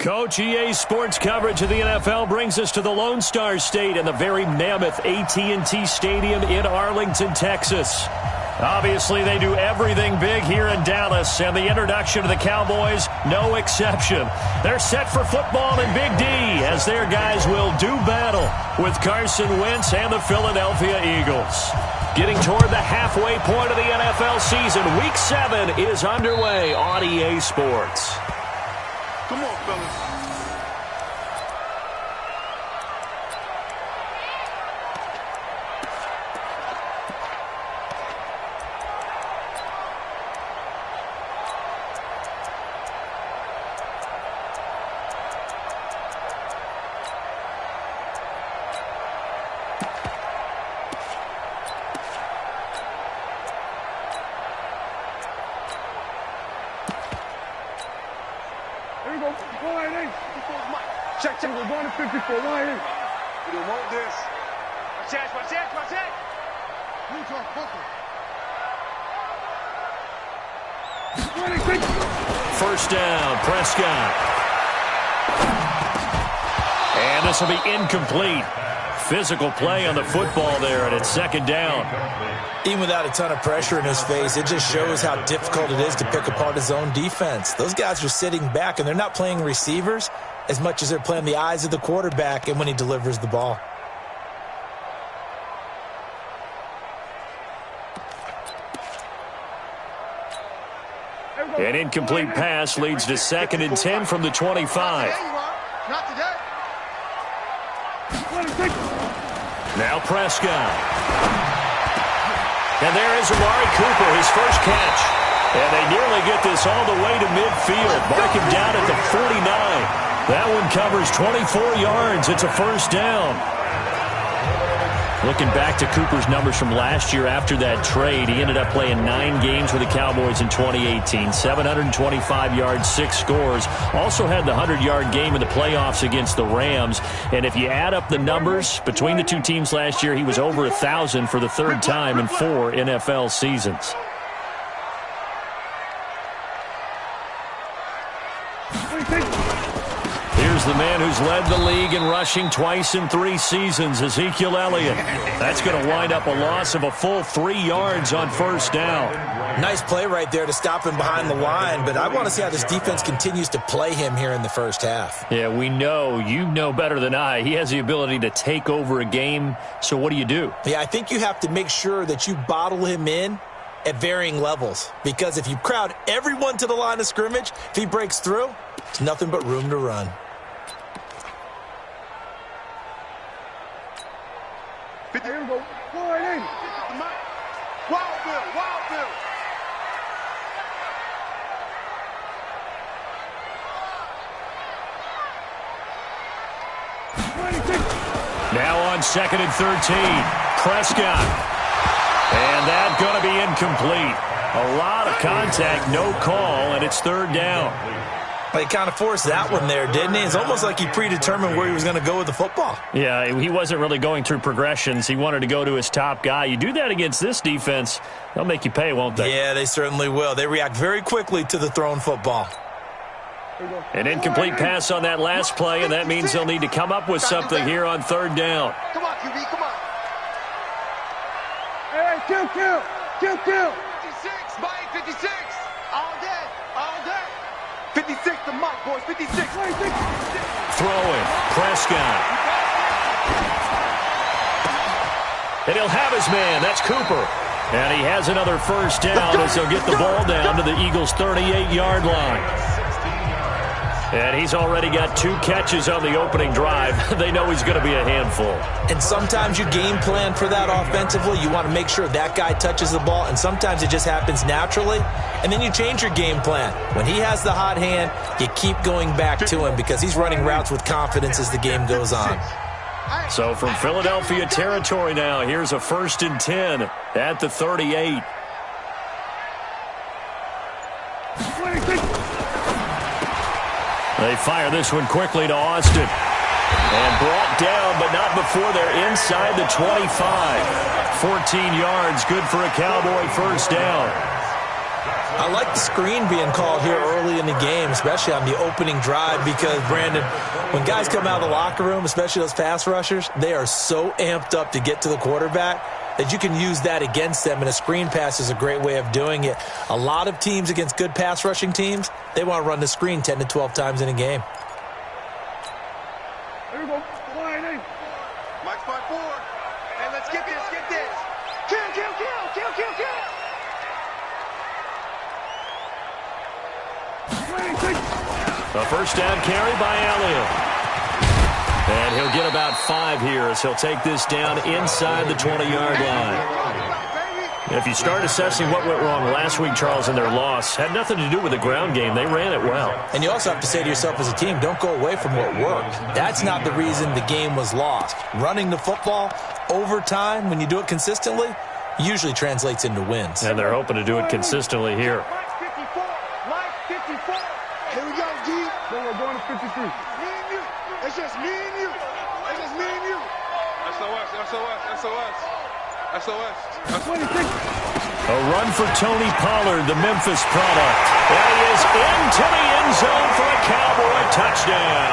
Coach, EA Sports coverage of the NFL brings us to the Lone Star State and the very mammoth AT&T Stadium in Arlington, Texas. Obviously, they do everything big here in Dallas, and the introduction to the Cowboys, no exception. They're set for football in Big D, as their guys will do battle with Carson Wentz and the Philadelphia Eagles. Getting toward the halfway point of the NFL season, Week 7 is underway on EA Sports. Come on, fellas. Check, we're going to 54. Why in? We don't want this. Watch it. First down, Prescott. And this will be incomplete. Physical play on the football there, and it's second down. Even without a ton of pressure in his face, it just shows how difficult it is to pick apart his own defense. Those guys are sitting back, and they're not playing receivers as much as they're playing the eyes of the quarterback and when he delivers the ball. An incomplete pass leads to 2nd and 10 from the 25. Not today. Now Prescott. And there is Amari Cooper, his first catch. And they nearly get this all the way to midfield. Mark him down at the 49. That one covers 24 yards. It's a first down. Looking back to Cooper's numbers from last year after that trade, he ended up playing 9 games with the Cowboys in 2018. 725 yards, 6 scores. Also had the 100-yard game in the playoffs against the Rams. And if you add up the numbers between the two teams last year, he was over 1,000 for the 3rd time in 4 NFL seasons. Here's the man who's led the league in rushing twice in 3 seasons, Ezekiel Elliott. That's going to wind up a loss of a full 3 yards on first down. Nice play right there to stop him behind the line, but I want to see how this defense continues to play him here in the first half. Yeah, we know. You know better than I. He has the ability to take over a game, so what do? Yeah, I think you have to make sure that you bottle him in at varying levels, because if you crowd everyone to the line of scrimmage, if he breaks through, it's nothing but room to run. Here we go. Go right in. Wild Bill. Now on 2nd and 13, Prescott. And that's going to be incomplete. A lot of contact, no call, and it's 3rd down. He kind of forced that one there, didn't he? It's almost like he predetermined where he was going to go with the football. Yeah, he wasn't really going through progressions. He wanted to go to his top guy. You do that against this defense, they'll make you pay, won't they? Yeah, they certainly will. They react very quickly to the thrown football. An incomplete pass on that last play, and that means they'll need to come up with something here on 3rd down. Come on, QB, come on. Hey, kill. 56, Mike, 56. All day. 56 the mark, boys. 56. Throwing, Prescott. And he'll have his man. That's Cooper. And he has another first down as they'll get the ball down to the Eagles' 38-yard line. And he's already got 2 catches on the opening drive. They know he's going to be a handful. And sometimes you game plan for that offensively. You want to make sure that guy touches the ball, and sometimes it just happens naturally. And then you change your game plan. When he has the hot hand, you keep going back to him because he's running routes with confidence as the game goes on. So from Philadelphia territory now, here's a 1st and 10 at the 38. They fire this one quickly to Austin. And brought down, but not before they're inside the 25. 14 yards, good for a Cowboy first down. I like the screen being called here early in the game, especially on the opening drive, because, Brandon, when guys come out of the locker room, especially those pass rushers, they are so amped up to get to the quarterback that you can use that against them, and a screen pass is a great way of doing it. A lot of teams against good pass rushing teams, they want to run the screen 10 to 12 times in a game. There we go. Mike's 5-4. Hey, let's get this, get this. Kill, kill, kill, kill, kill, kill. A first down carry by Elliott. And he'll get about 5 here as he'll take this down inside the 20-yard line. If you start assessing what went wrong last week, Charles, in their loss, had nothing to do with the ground game. They ran it well. And you also have to say to yourself as a team, don't go away from what worked. That's not the reason the game was lost. Running the football over time, when you do it consistently, usually translates into wins. And they're hoping to do it consistently here. Mike 54. Mike 54. Here we go, D. So we're going to 53. Me and you. It's just me and you. It's just me and you. SOS, SOS, SOS. SOS. 26. A run for Tony Pollard, the Memphis product. And he is into the end zone for a Cowboy touchdown.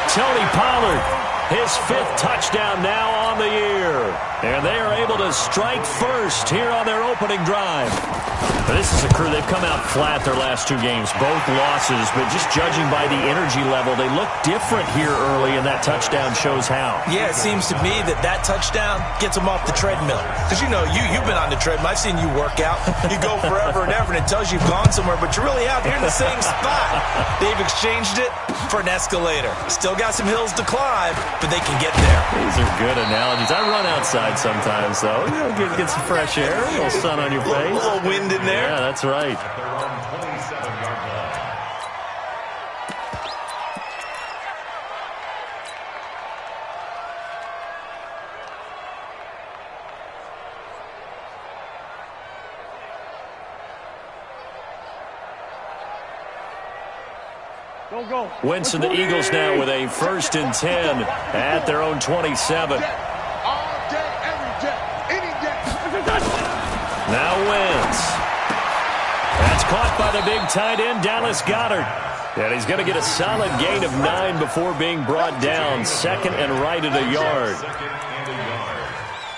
Tony Pollard, his 5th touchdown now on the year. And they are able to strike first here on their opening drive. This is a crew, they've come out flat their last 2 games, both losses, but just judging by the energy level, they look different here early, and that touchdown shows how. Yeah, it seems to me that touchdown gets them off the treadmill. Because, you know, you've been on the treadmill. I've seen you work out. You go forever and ever, and it tells you you've gone somewhere, but you really have. You're in the same spot. They've exchanged it for an escalator. Still got some hills to climb, but they can get there. These are good analogies. I run outside sometimes, though. You know, get some fresh air, a little sun on your face. A little wind in there. Yeah, that's right. Don't go. Wentz and the Eagles now with a 1st and 10 at their own 27. All day, every day, any day. Now Wentz. That's caught by the big tight end, Dallas Goedert. And he's going to get a solid gain of 9 before being brought down. 2nd and right at a yard.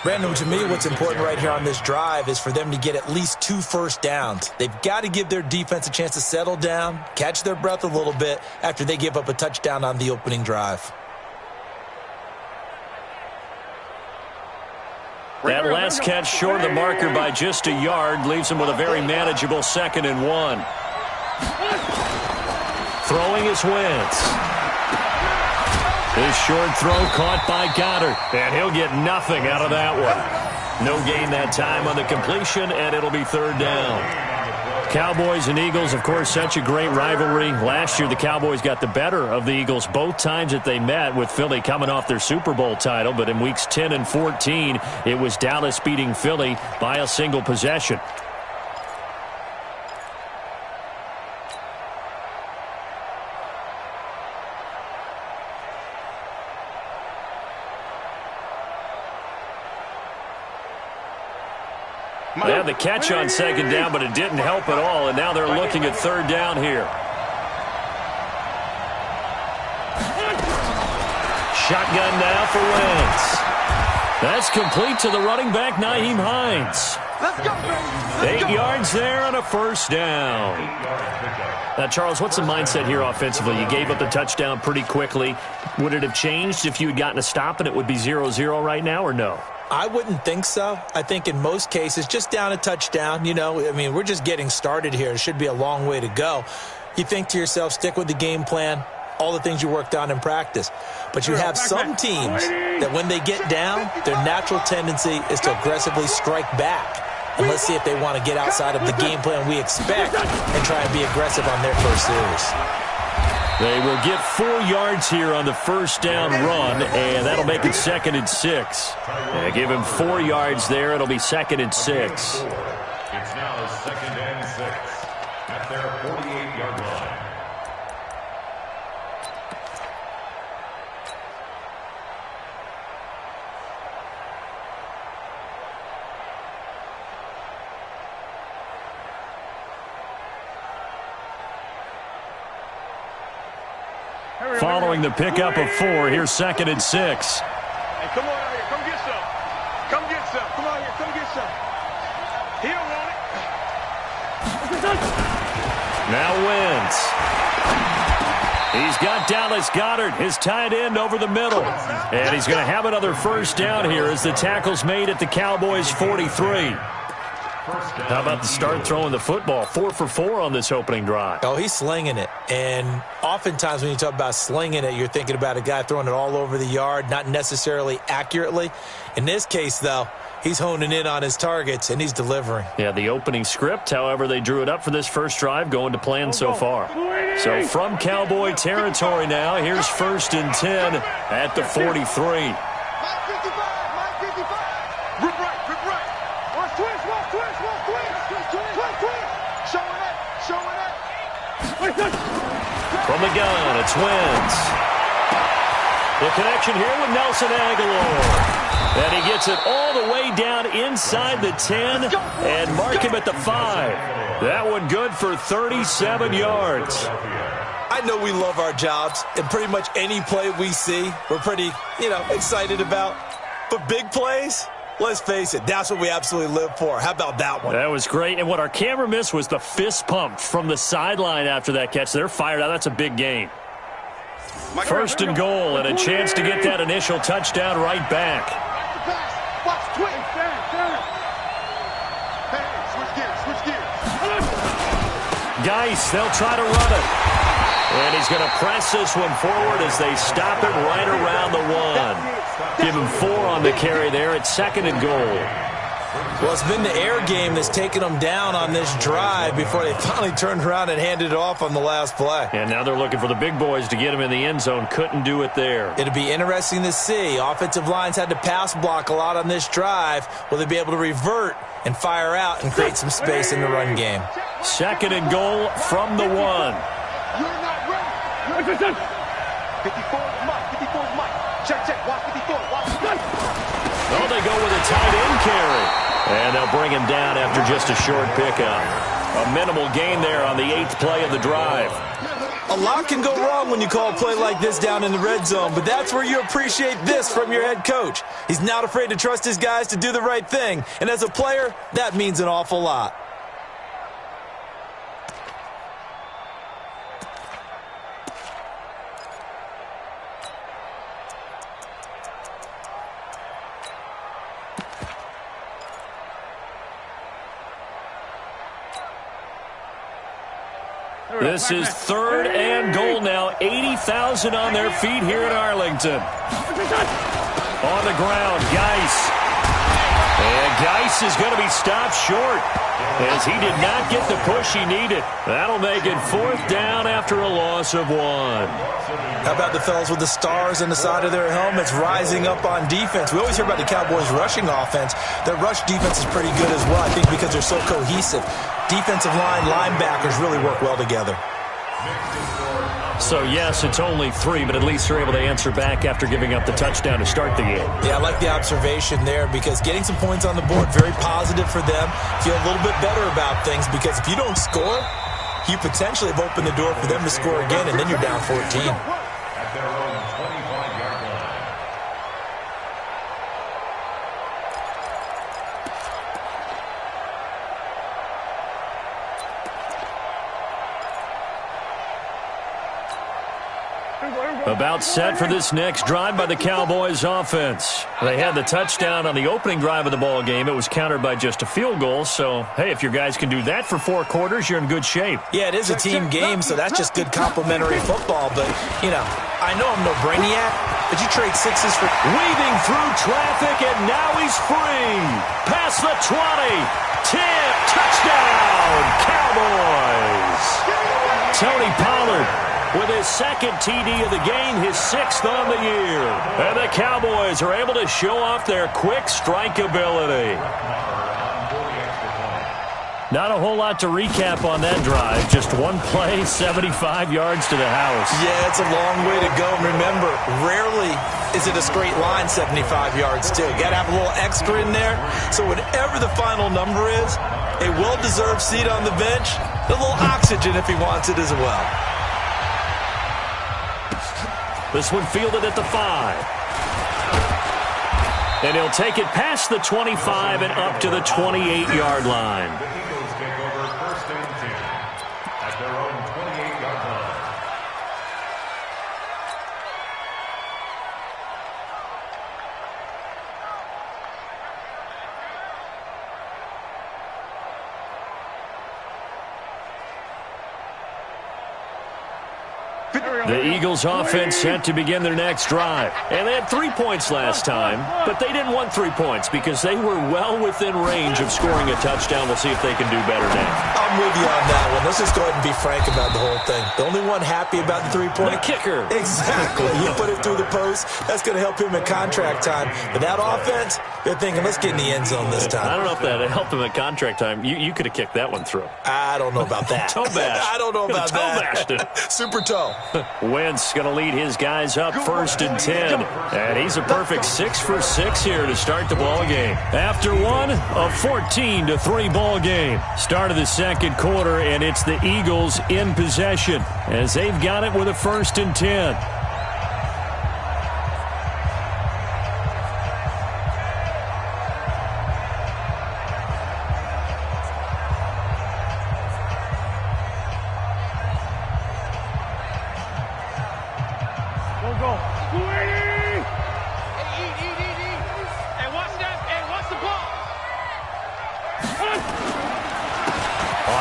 Brandon, to me, what's important right here on this drive is for them to get at least 2 first downs. They've got to give their defense a chance to settle down, catch their breath a little bit after they give up a touchdown on the opening drive. That last catch short of the marker by just a yard leaves him with a very manageable 2nd and 1. Throwing is Wentz. His short throw caught by Goddard, and he'll get nothing out of that one. No gain that time on the completion, and it'll be 3rd down. Cowboys and Eagles, of course, such a great rivalry. Last year, the Cowboys got the better of the Eagles both times that they met, with Philly coming off their Super Bowl title. But in weeks 10 and 14, it was Dallas beating Philly by a single possession. They had the catch on 2nd down, but it didn't help at all, and now they're looking at 3rd down here. Shotgun now for Wentz. That's complete to the running back, Nyheim Hines. Let's go, baby. 8 yards there on a 1st down. Now, Charles, what's the mindset here offensively? You gave up the touchdown pretty quickly. Would it have changed if you had gotten a stop and it would be 0-0 right now, or no? I wouldn't think so. I think in most cases, just down a touchdown, you know, I mean, we're just getting started here. It should be a long way to go. You think to yourself, stick with the game plan, all the things you worked on in practice. But you have some teams that when they get down, their natural tendency is to aggressively strike back. And let's see if they want to get outside of the game plan we expect and try and be aggressive on their first series. They will get 4 yards here on the 1st down run, and that'll make it 2nd and 6. They give him 4 yards there. It'll be 2nd and 6. It's now 2nd and 6 at their 48-yard line. Following the pickup of 4, here's 2nd and 6. Hey, come on out here. Come get some. Come get some. Come on here. Come get some. He don't want it. Now Wentz. He's got Dallas Goedert, his tight end, over the middle. And he's going to have another first down here as the tackle's made at the Cowboys' 43. How about the start throwing the football? 4 for 4 on this opening drive. Oh, he's slinging it. And oftentimes when you talk about slinging it, you're thinking about a guy throwing it all over the yard, not necessarily accurately. In this case, though, he's honing in on his targets, and he's delivering. Yeah, the opening script, however, they drew it up for this first drive, going to plan so far. So from Cowboy territory now, here's 1st and 10 at the 43. Mike 55. Mike 55. Rip right. Rip right. Watch twist. Watch twist. Watch twist. Twist. Showing up. Showing up. From the gun, it's Wentz. The connection here with Nelson Aguilar. And he gets it all the way down inside the 10 and mark him at the 5. That one good for 37 yards. I know we love our jobs, and pretty much any play we see, we're pretty, excited about. But big plays, let's face it, that's what we absolutely live for. How about that one? That was great. And what our camera missed was the fist pump from the sideline after that catch. They're fired out. That's a big gain. 1st and goal, and a chance to get that initial touchdown right back. Watch twist. Hey, switch gears. Geis, they'll try to run it. And he's going to press this one forward as they stop it right around the 1. Give him 4 on the carry there at 2nd and goal. Well, it's been the air game that's taken them down on this drive before they finally turned around and handed it off on the last play. And now they're looking for the big boys to get him in the end zone. Couldn't do it there. It'll be interesting to see. Offensive lines had to pass block a lot on this drive. Will they be able to revert and fire out and create some space in the run game? 2nd and goal from the 1. You're not ready. 54 is Mike. 54 is Mike. Check. Watch 54. Watch. Oh, they go with a tight end carry. And they'll bring him down after just a short pickup. A minimal gain there on the 8th play of the drive. A lot can go wrong when you call a play like this down in the red zone, but that's where you appreciate this from your head coach. He's not afraid to trust his guys to do the right thing. And as a player, that means an awful lot. This is 3rd and goal now. 80,000 on their feet here in Arlington. On the ground, Geis. And Geis is going to be stopped short as he did not get the push he needed. That'll make it 4th down after a loss of 1. How about the fellas with the stars on the side of their helmets rising up on defense? We always hear about the Cowboys' rushing offense. Their rush defense is pretty good as well, I think, because they're so cohesive. Defensive line, linebackers really work well together. So, yes, it's only 3, but at least they're able to answer back after giving up the touchdown to start the game. Yeah, I like the observation there because getting some points on the board, very positive for them. Feel a little bit better about things because if you don't score, you potentially have opened the door for them to score again, and then you're down 14. At their own 25-yard line. About set for this next drive by the Cowboys offense. They had the touchdown on the opening drive of the ball game. It was countered by just a field goal. So, hey, if your guys can do that for 4 quarters, you're in good shape. Yeah, it is a team game, so that's just good complementary football. But, I know I'm no brainiac, but you trade sixes for... Weaving through traffic, and now he's free. Past the 20. 10. Touchdown, Cowboys. Tony Pollard with his 2nd TD of the game, his 6th on the year. And the Cowboys are able to show off their quick strike ability. Not a whole lot to recap on that drive. Just one play, 75 yards to the house. Yeah, it's a long way to go. Remember, rarely is it a straight line 75 yards, too. Got to have a little extra in there. So whatever the final number is, a well-deserved seat on the bench, a little oxygen if he wants it as well. This one fielded at the 5. And he'll take it past the 25 and up to the 28-yard line. The Eagles take over 1st and 10 at their own 28-yard line. The Eagles offense set to begin their next drive. And they had 3 points last time, but they didn't want 3 points because they were well within range of scoring a touchdown. We'll see if they can do better now. I'm with you on that one. Let's just go ahead and be frank about the whole thing. The only one happy about the 3-point. The kicker. Exactly. You put it through the post. That's going to help him in contract time. But that offense, they're thinking, let's get in the end zone this time. I don't know if that helped him in contract time. You could have kicked that one through. I don't know about that. Toe bash. I don't know about toe that. Toe bashed it. Super toe. Wentz going to lead his guys up 1st and 10. And he's a perfect 6 for 6 here to start the ball game. After one, a 14-3 ball game. Start of the second quarter, and it's the Eagles in possession as they've got it with a 1st and 10.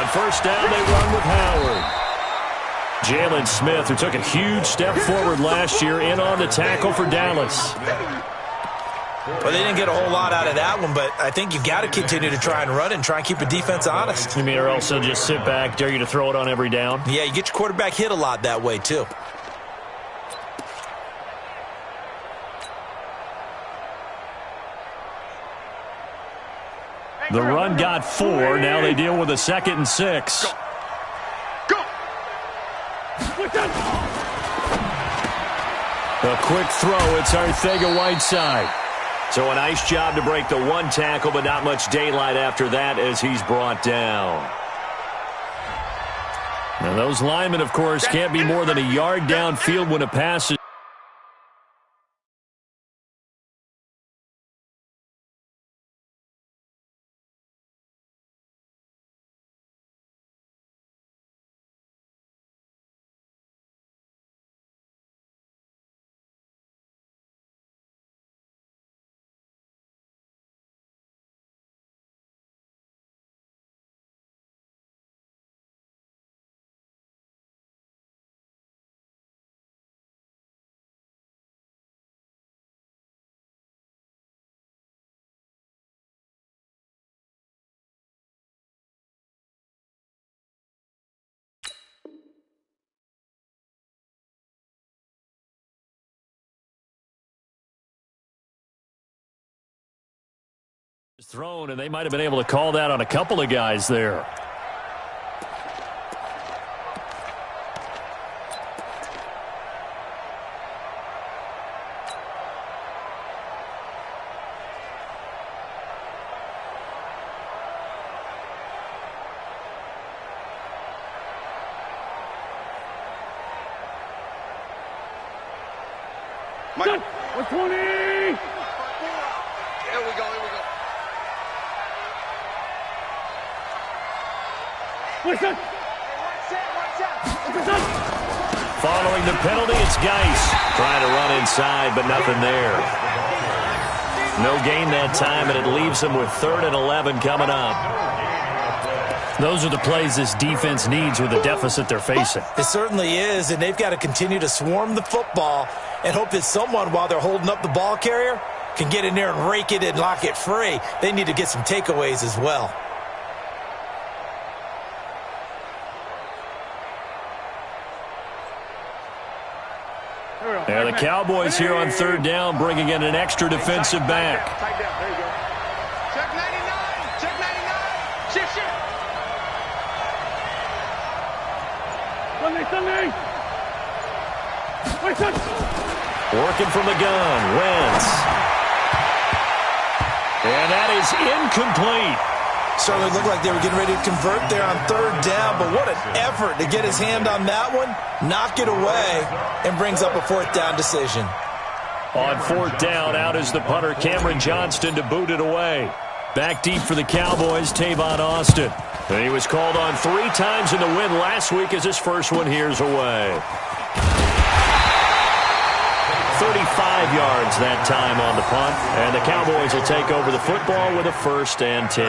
First down, they run with Howard. Jalen Smith, who took a huge step forward last year, in on the tackle for Dallas. Well, they didn't get a whole lot out of that one, but I think you've got to continue to try and run and try and keep the defense honest. You mean, or also just sit back, dare you to throw it on every down? Yeah, you get your quarterback hit a lot that way, too. The run got 4. Now they deal with a 2nd and 6. Go. A quick throw. It's Arcega-Whiteside. So a nice job to break the one tackle, but not much daylight after that as he's brought down. Now those linemen, of course, can't be more than a yard downfield when a pass is thrown, and they might have been able to call that on a couple of guys there. Mike. 20. Here we go. Following the penalty, it's Geis trying to run inside, but nothing there. No gain that time, and it leaves them with 3rd and 11 coming up. Those are the plays this defense needs with the deficit they're facing. It certainly is, and they've got to continue to swarm the football and hope that someone, while they're holding up the ball carrier, can get in there and rake it and lock it free. They need to get some takeaways as well. Yeah, the Cowboys here on 3rd down, bringing in an extra defensive back. Tight down. There you go. Check 99. Check 99. Shift. Sunday. Working from the gun, Wentz. And that is incomplete. Certainly looked like they were getting ready to convert there on third down, but what an effort to get his hand on that one, knock it away, and brings up a fourth down decision. On fourth down, out is the punter, Cameron Johnston, to boot it away. Back deep for the Cowboys, Tavon Austin. And he was called on 3 times in the win last week as his first one here's away. 35 yards that time on the punt, and the Cowboys will take over the football with a 1st and 10.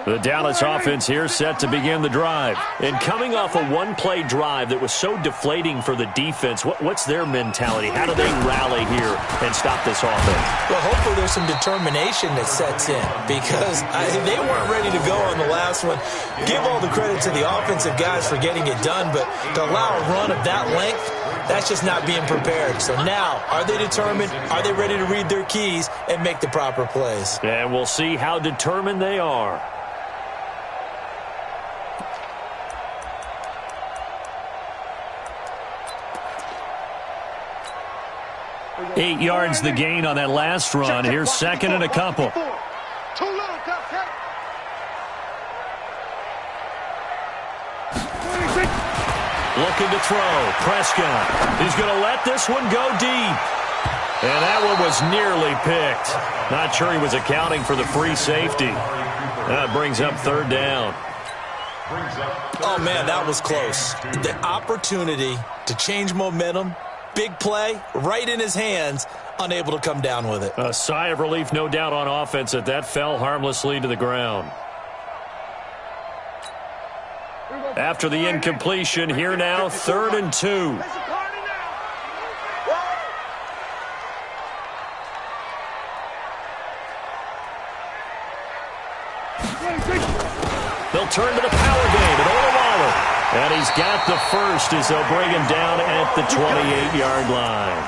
The Dallas offense here set to begin the drive. And coming off a one-play drive that was so deflating for the defense, what's their mentality? How do they rally here and stop this offense? Well, hopefully there's some determination that sets in because they weren't ready to go on the last one. Give all the credit to the offensive guys for getting it done, but to allow a run of that length, that's just not being prepared. So now, are they determined? Are they ready to read their keys and make the proper plays? And we'll see how determined they are. 8 yards the gain on that last run. Here's 2nd and a couple. Too little, Cupcake. Looking to throw. Prescott. He's going to let this one go deep. And that one was nearly picked. Not sure he was accounting for the free safety. That brings up 3rd down. Oh, man, that was close. The opportunity to change momentum, big play, right in his hands, unable to come down with it. A sigh of relief, no doubt, on offense that fell harmlessly to the ground. After the incompletion, here now, 3rd and 2. They'll turn to the power game at Odawaller. And he's got the first as they'll bring him down at the 28-yard line.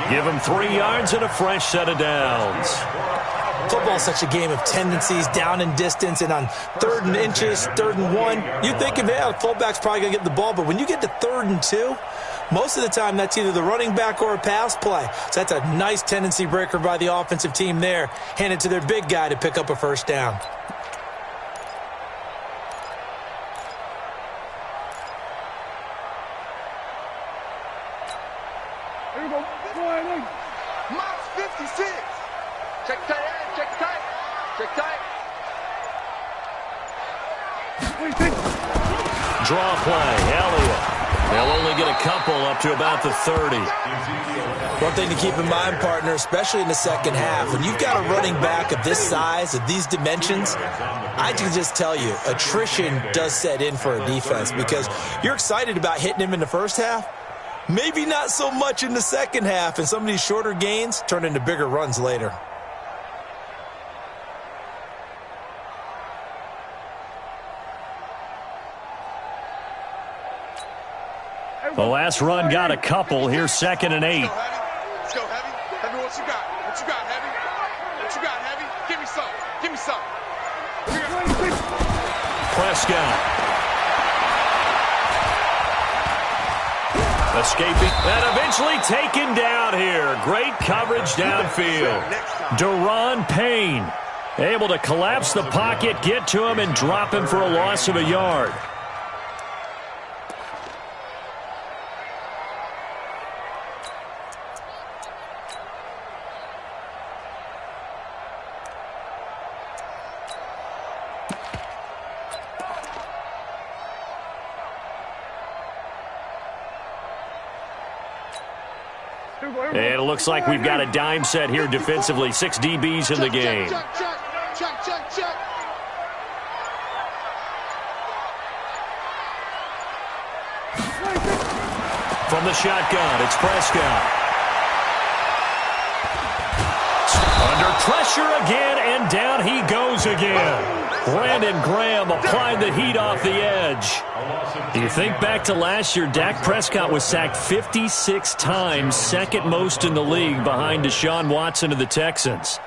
Give him 3 yards and a fresh set of downs. Football is such a game of tendencies, down and distance, and on 3rd and inches, 3rd and 1, you're thinking, yeah, the fullback's probably going to get the ball. But when you get to 3rd and 2, most of the time that's either the running back or a pass play. So that's a nice tendency breaker by the offensive team there. Hand it to their big guy to pick up a first down. Mox 56. Check tight end, check tight. Check tight. Draw play, Elliott. They'll only get a couple up to about the 30. One thing to keep in mind, partner, especially in the second half, when you've got a running back of this size, of these dimensions, I can just tell you, attrition does set in for a defense because you're excited about hitting him in the first half. Maybe not so much in the second half, and some of these shorter gains turn into bigger runs later. The last run got a couple. Here's 2nd and 8. Let's go, Heavy. Heavy, what you got? What you got, Heavy? What you got, Heavy? Give me some. Give me some. Prescott. Escaping and eventually taken down here. Great coverage downfield. Daron Payne able to collapse the pocket, get to him, and drop him for a loss of a yard. And it looks like we've got a dime set here defensively. 6 DBs in the game. Check. From the shotgun, it's Prescott. Under pressure again, and down he goes again. Brandon Graham applied the heat off the edge. You think back to last year, Dak Prescott was sacked 56 times, second most in the league behind Deshaun Watson of the Texans.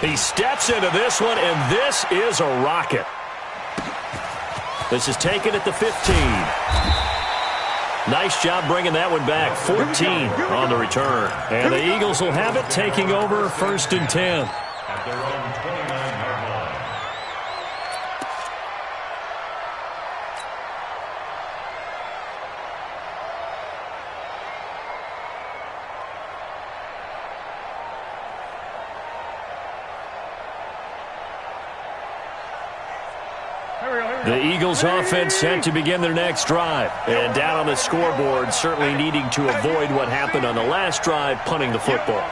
He steps into this one, and this is a rocket. This is taken at the 15. Nice job bringing that one back. 14 on the return. And the Eagles will have it, taking over 1st and 10. At their own 29-yard line. The Eagles offense set to begin their next drive. And down on the scoreboard, certainly needing to avoid what happened on the last drive, punting the football.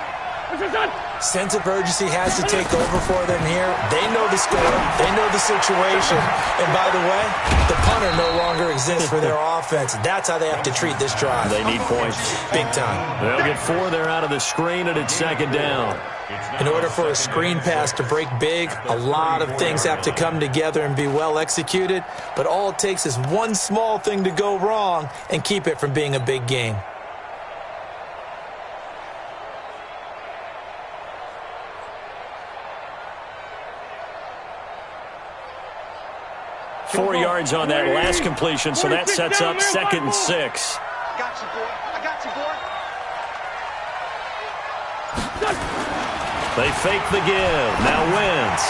Sense of urgency has to take over for them here. They know the score. They know the situation. And by the way, the punter no longer exists for their offense. That's how they have to treat this drive. They need points. Big time. They'll get 4 there out of the screen, and it's 2nd down. In order for a screen pass to break big, a lot of things have to come together and be well executed. But all it takes is one small thing to go wrong and keep it from being a big game. Four yards on that last completion, so that sets up 2nd and 6. I got you, boy. I got you, boy. They fake the give. Now Wentz.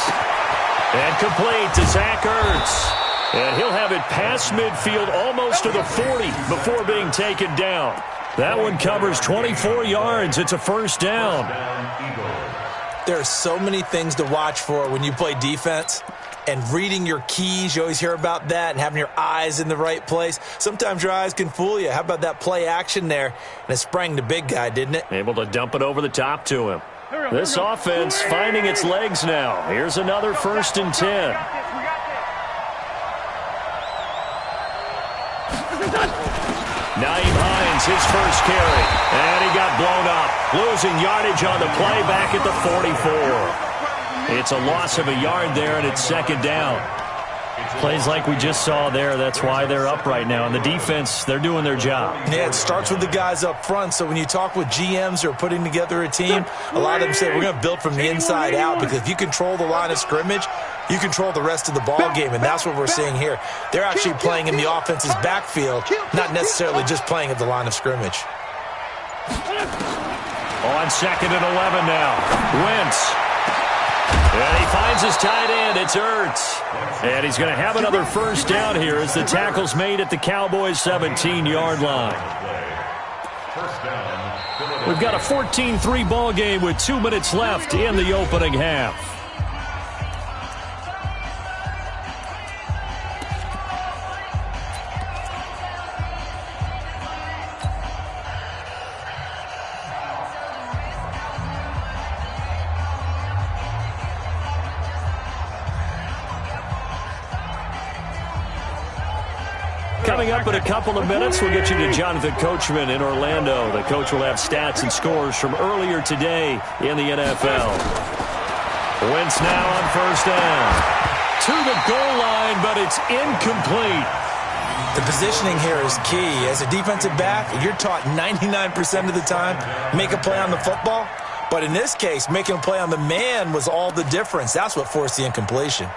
And complete to Zach Ertz. And he'll have it past midfield almost to the 40 before being taken down. That one covers 24 yards. It's a 1st down. There are so many things to watch for when you play defense. And reading your keys, you always hear about that, and having your eyes in the right place. Sometimes your eyes can fool you. How about that play action there? And it sprang the big guy, didn't it? Able to dump it over the top to him. This offense finding its legs now. Here's another 1st and 10. Naeem Hines, his first carry. And he got blown up. Losing yardage on the play back at the 44. It's a loss of a yard there, and it's 2nd down. Plays like we just saw there, that's why they're up right now. And the defense, they're doing their job. Yeah, it starts with the guys up front. So when you talk with GMs who are putting together a team, a lot of them say we're going to build from the inside out, because if you control the line of scrimmage, you control the rest of the ball game, and that's what we're seeing here. They're actually playing in the offense's backfield, not necessarily just playing at the line of scrimmage. On 2nd and 11 now. Wentz. And he finds his tight end. It's Ertz. And he's going to have another 1st down here as the tackle's made at the Cowboys' 17-yard line. We've got a 14-3 ball game with 2 minutes left in the opening half. Coming up in a couple of minutes, we'll get you to Jonathan Coachman in Orlando. The coach will have stats and scores from earlier today in the NFL. Wentz now on 1st down. To the goal line, but it's incomplete. The positioning here is key. As a defensive back, you're taught 99% of the time, make a play on the football. But in this case, making a play on the man was all the difference. That's what forced the incompletion.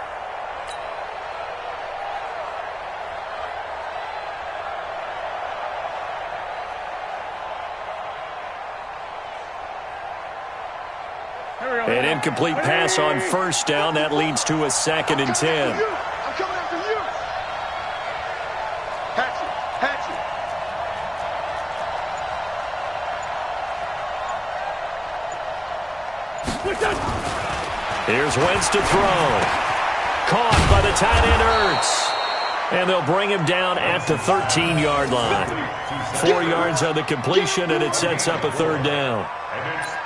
An incomplete pass on 1st down. That leads to a 2nd and 10. I'm coming after you. Hatchet. Here's Wentz to throw. Caught by the tight end Ertz. And they'll bring him down at the 13-yard line. 4 yards on the completion, and it sets up a 3rd down.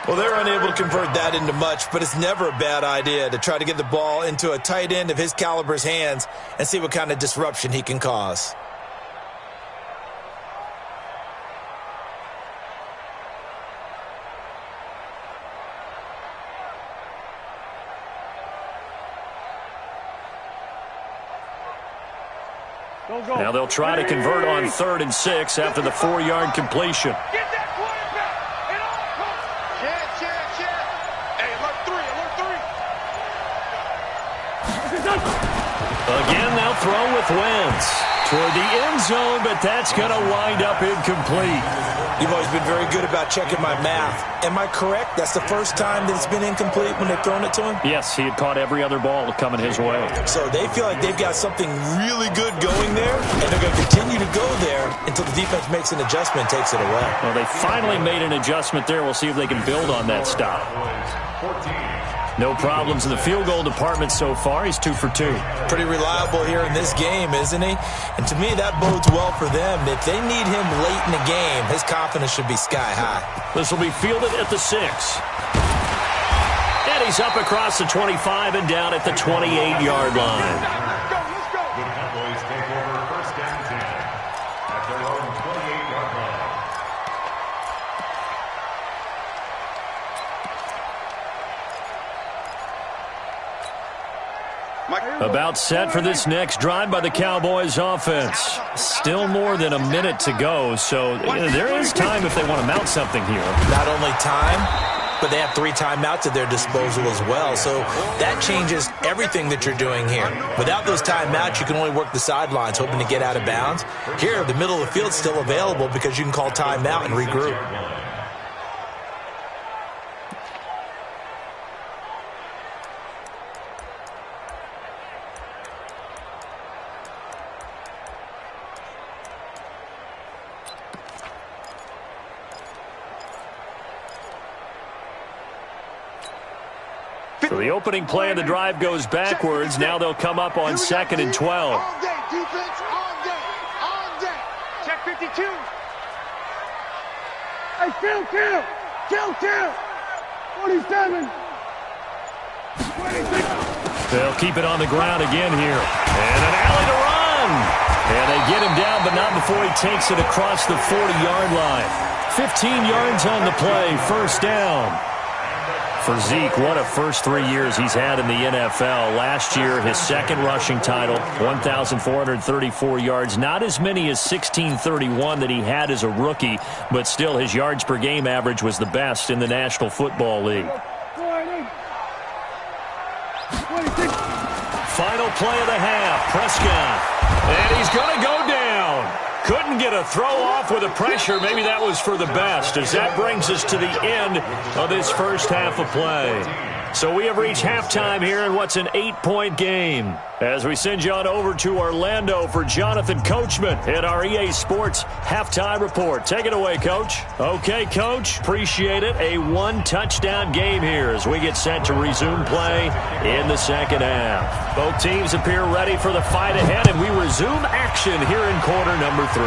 Well, they're unable to convert that into much, but it's never a bad idea to try to get the ball into a tight end of his caliber's hands and see what kind of disruption he can cause. Now they'll try to convert on 3rd and 6 after the 4-yard completion. Get that quarterback! And all check. Hey, alert 3. Again, they'll throw with Wentz toward the end zone, but that's going to wind up incomplete. You've always been very good about checking my math. Am I correct? That's the first time that it's been incomplete when they've thrown it to him? Yes, he had caught every other ball coming his way. So they feel like they've got something really good going there, and they're going to continue to go there until the defense makes an adjustment and takes it away. Well, they finally made an adjustment there. We'll see if they can build on that stop. No problems in the field goal department so far. He's 2 for 2. Pretty reliable here in this game, isn't he? And to me, that bodes well for them. If they need him late in the game, his confidence should be sky high. This will be fielded at the 6. And he's up across the 25 and down at the 28-yard line. The Cowboys take over 1st and 10 at their own 28-yard line. About set for this next drive by the Cowboys offense. Still more than a minute to go, so there is time if they want to mount something here. Not only time, but they have 3 timeouts at their disposal as well. So that changes everything that you're doing here. Without those timeouts, you can only work the sidelines, hoping to get out of bounds. Here, the middle of the field's still available because you can call timeout and regroup. So the opening play of the drive goes backwards. Now they'll come up on 2nd and 12. On deck, defense, on deck. Check 52. Hey, kill. 47. 26. They'll keep it on the ground again here. And an alley to run. And they get him down, but not before he takes it across the 40-yard line. 15 yards on the play, 1st down. For Zeke, what a first 3 years he's had in the NFL. Last year, his 2nd rushing title, 1,434 yards. Not as many as 1,631 that he had as a rookie, but still his yards per game average was the best in the National Football League. Final play of the half, Prescott. And he's going to go down. Couldn't get a throw off with the pressure. Maybe that was for the best, as that brings us to the end of this first half of play. So we have reached halftime here in what's an 8-point game. As we send you on over to Orlando for Jonathan Coachman at our EA Sports Halftime Report. Take it away, Coach. Okay, Coach. Appreciate it. A 1-touchdown game here as we get set to resume play in the second half. Both teams appear ready for the fight ahead, and we resume action here in quarter number 3.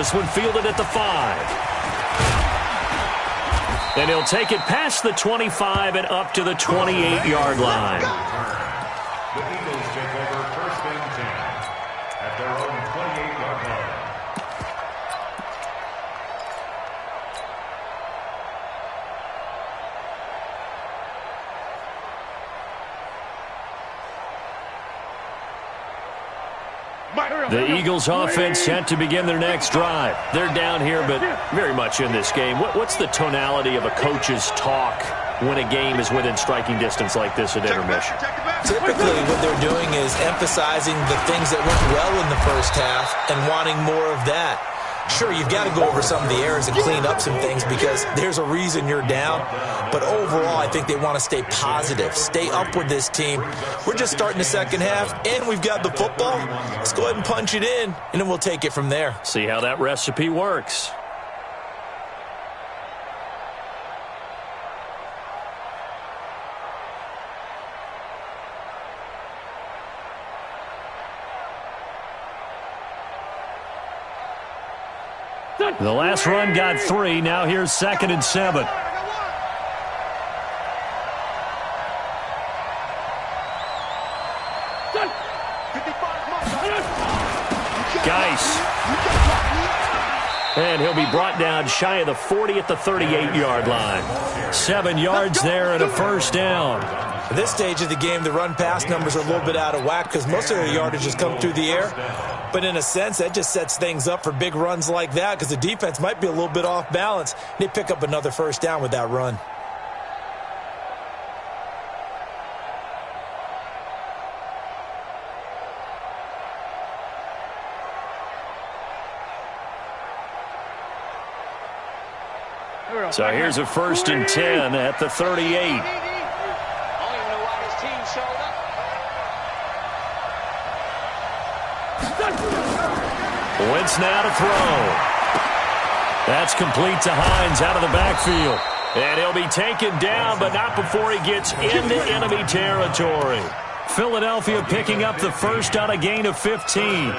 This one fielded at the 5. And he'll take it past the 25 and up to the 28-yard line. The Eagles take over 1st and 10 at their own 28-yard line. The Eagles offense set to begin their next drive. They're down here, but very much in this game. What's the tonality of a coach's talk when a game is within striking distance like this at intermission? Typically, what they're doing is emphasizing the things that went well in the first half and wanting more of that. Sure, you've got to go over some of the errors and clean up some things because there's a reason you're down. But overall, I think they want to stay positive, stay up with this team. We're just starting the second half, and we've got the football. Let's go ahead and punch it in, and then we'll take it from there. See how that recipe works. The last run got 3. Now here's 2nd and 7. Geis. And he'll be brought down shy of the 40 at the 38-yard line. 7 yards there and a first down. At this stage of the game, the run-pass numbers are a little bit out of whack because most of their yardage has come through the air. But in a sense, that just sets things up for big runs like that because the defense might be a little bit off balance. They pick up another first down with that run. So here's a 1st and 10 at the 38. Wentz now to throw. That's complete to Hines out of the backfield. And he'll be taken down, but not before he gets into enemy territory. Philadelphia picking up the first on a gain of 15.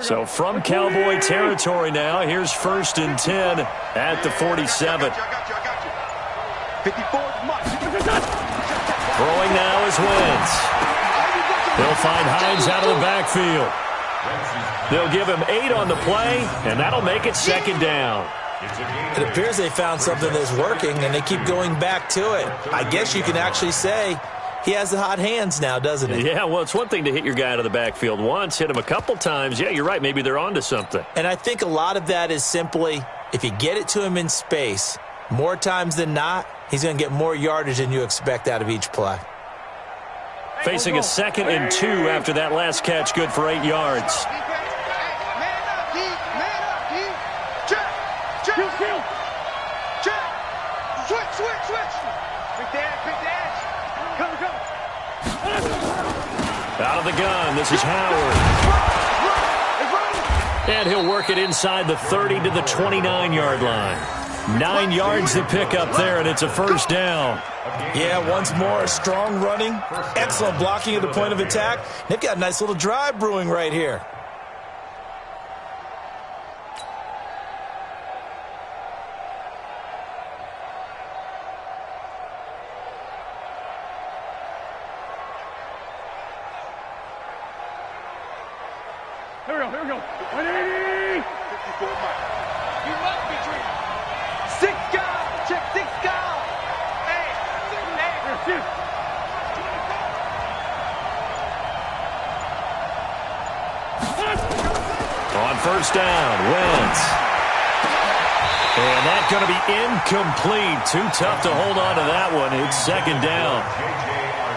So from Cowboy territory now, here's 1st and 10 at the 47. 54 Throwing now is Wentz. They'll find Hines out of the backfield. They'll give him 8 on the play, and that'll make it 2nd down. It appears they found something that's working, and they keep going back to it. I guess you can actually say he has the hot hands now, doesn't he? Yeah, well, it's one thing to hit your guy out of the backfield once, hit him a couple times. Yeah, you're right. Maybe they're onto something. And I think a lot of that is simply if you get it to him in space, more times than not, he's going to get more yardage than you expect out of each play. Facing a 2nd and 2 after that last catch, good for 8 yards. Out of the gun, this is Howard. And he'll work it inside the 30 to the 29-yard line. 9 yards to pick up there, and it's a first down. Yeah, once more, strong running, excellent blocking at the point of attack. They've got a nice little drive brewing right here. Here we go. 180. 54 miles. You must be dreaming. 6 guys. Check 6 guys. Hey. On first down, Wentz. And that's going to be incomplete. Too tough to hold on to that one. It's 2nd down.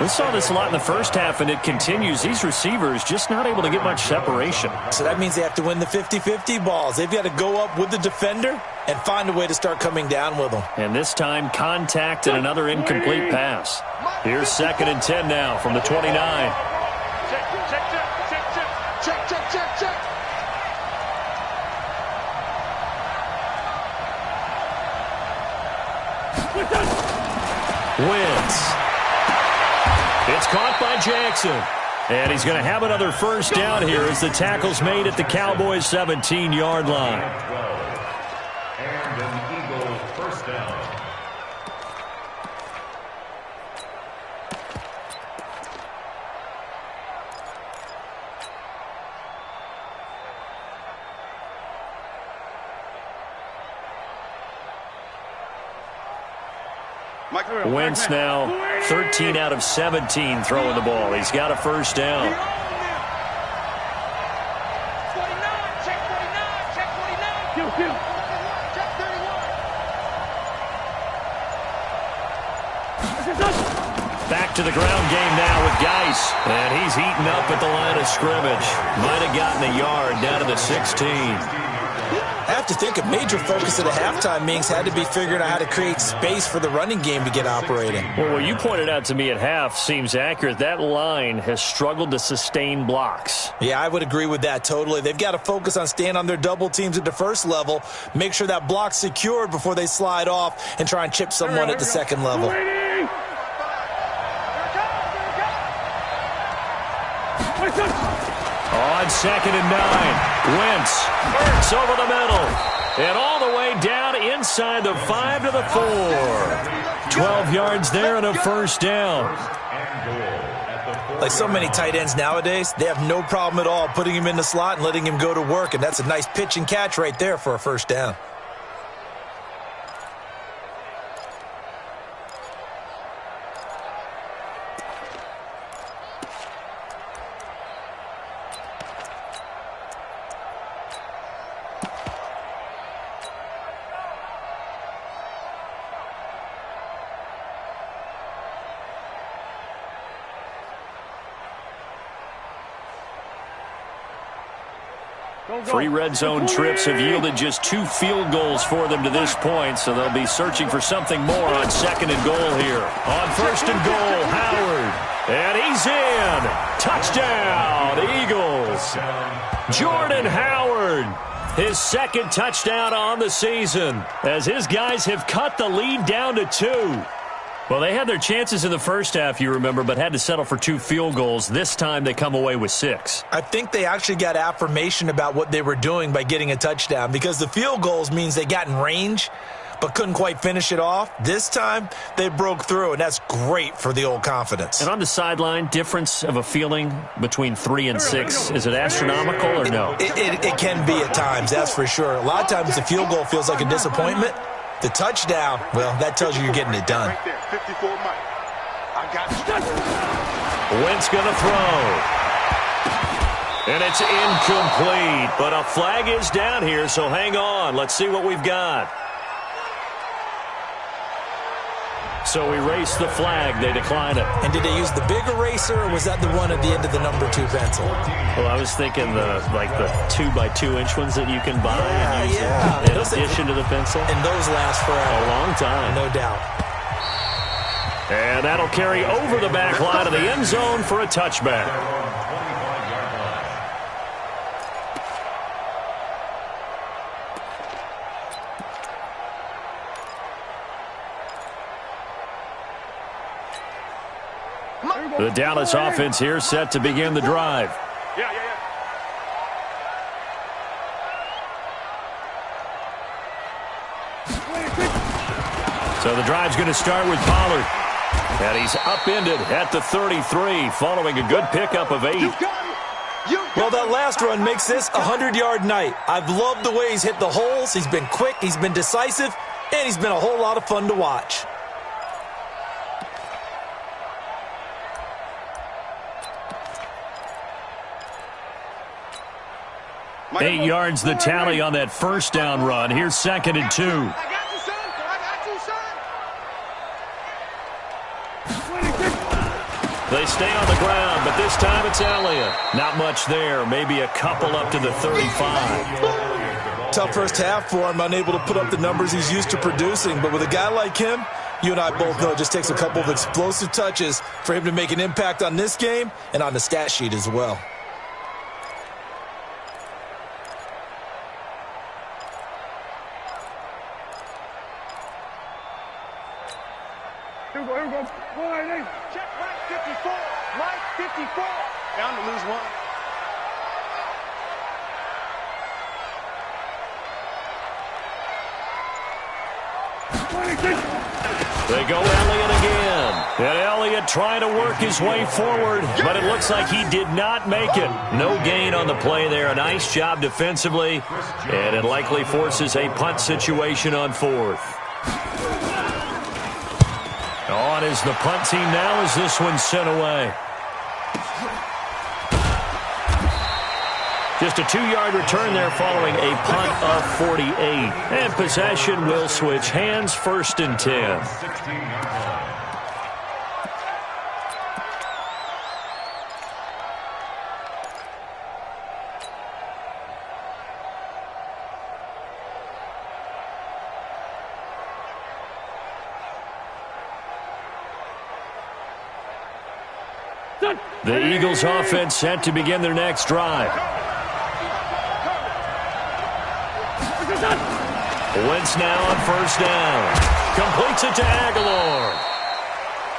We saw this a lot in the first half, and it continues. These receivers just not able to get much separation. So that means they have to win the 50-50 balls. They've got to go up with the defender and find a way to start coming down with them. And this time, contact and another incomplete pass. Here's 2nd and 10 now from the 29. Check. Wentz. It's caught by Jackson. And he's going to have another first down here as the tackle's made at the Cowboys' 17-yard line. And an Eagle first down. Wentz now 13 out of 17 throwing the ball. He's got a first down. Back to the ground game now with Geis. And he's eaten up at the line of scrimmage. Might have gotten a yard down to the 16. I have to think a major focus of the halftime meetings had to be figuring out how to create space for the running game to get operating. Well, what you pointed out to me at half seems accurate. That line has struggled to sustain blocks. Yeah, I would agree with that totally. They've got to focus on staying on their double teams at the first level, make sure that block's secured before they slide off and try and chip someone at the second level. on 2nd and 9. Wentz works over the middle. And all the way down inside the 5 to the 4. 12 yards there and a first down. Like so many tight ends nowadays, they have no problem at all putting him in the slot and letting him go to work. And that's a nice pitch and catch right there for a first down. Three red zone trips have yielded just 2 field goals for them to this point, so they'll be searching for something more on 2nd and goal here. On 1st and goal, Howard. And he's in. Touchdown, Eagles. Jordan Howard. His 2nd touchdown on the season as his guys have cut the lead down to 2. Well, they had their chances in the first half, you remember, but had to settle for 2 field goals. This time they come away with 6. I think they actually got affirmation about what they were doing by getting a touchdown, because the field goals means they got in range but couldn't quite finish it off. This time they broke through, and that's great for the old confidence. And on the sideline, difference of a feeling between 3 and 6, is it astronomical or no? It can be at times, that's for sure. A lot of times the field goal feels like a disappointment. The touchdown, well, that tells you you're getting it done. Right there, 54 Mike. I got you. Wentz going to throw. And it's incomplete, but a flag is down here, so hang on. Let's see what we've got. So we race the flag. They decline it. And did they use the big eraser, or was that the one at the end of the number 2 pencil? Well, I was thinking the 2x2-inch ones that you can buy and use in addition to the pencil. And those last forever. A long time. No doubt. And that'll carry over the back line of the end zone for a touchback. The Dallas offense here set to begin the drive. So the drive's going to start with Pollard. And he's upended at the 33 following a good pickup of 8. Well, that last run makes this a 100-yard night. I've loved the way he's hit the holes. He's been quick, he's been decisive, and he's been a whole lot of fun to watch. 8 yards the tally on that first down run. Here's 2nd and 2. I got you, son. I got you, son. They stay on the ground, but this time it's Elliott. Not much there. Maybe a couple up to the 35. Tough first half for him, unable to put up the numbers he's used to producing. But with a guy like him, you and I both know it just takes a couple of explosive touches for him to make an impact on this game and on the stat sheet as well. Here we go. Check Mike 54. Mike 54. Down to lose 1. They go Elliott again. And Elliott trying to work his way forward, but it looks like he did not make it. No gain on the play there. A nice job defensively, and it likely forces a punt situation on 4th. On is the punt team now as this one's sent away. Just a 2-yard return there following a punt of 48. And possession will switch hands, 1st and 10. The Eagles offense set to begin their next drive. Wentz now on 1st down. Completes it to Aguilar.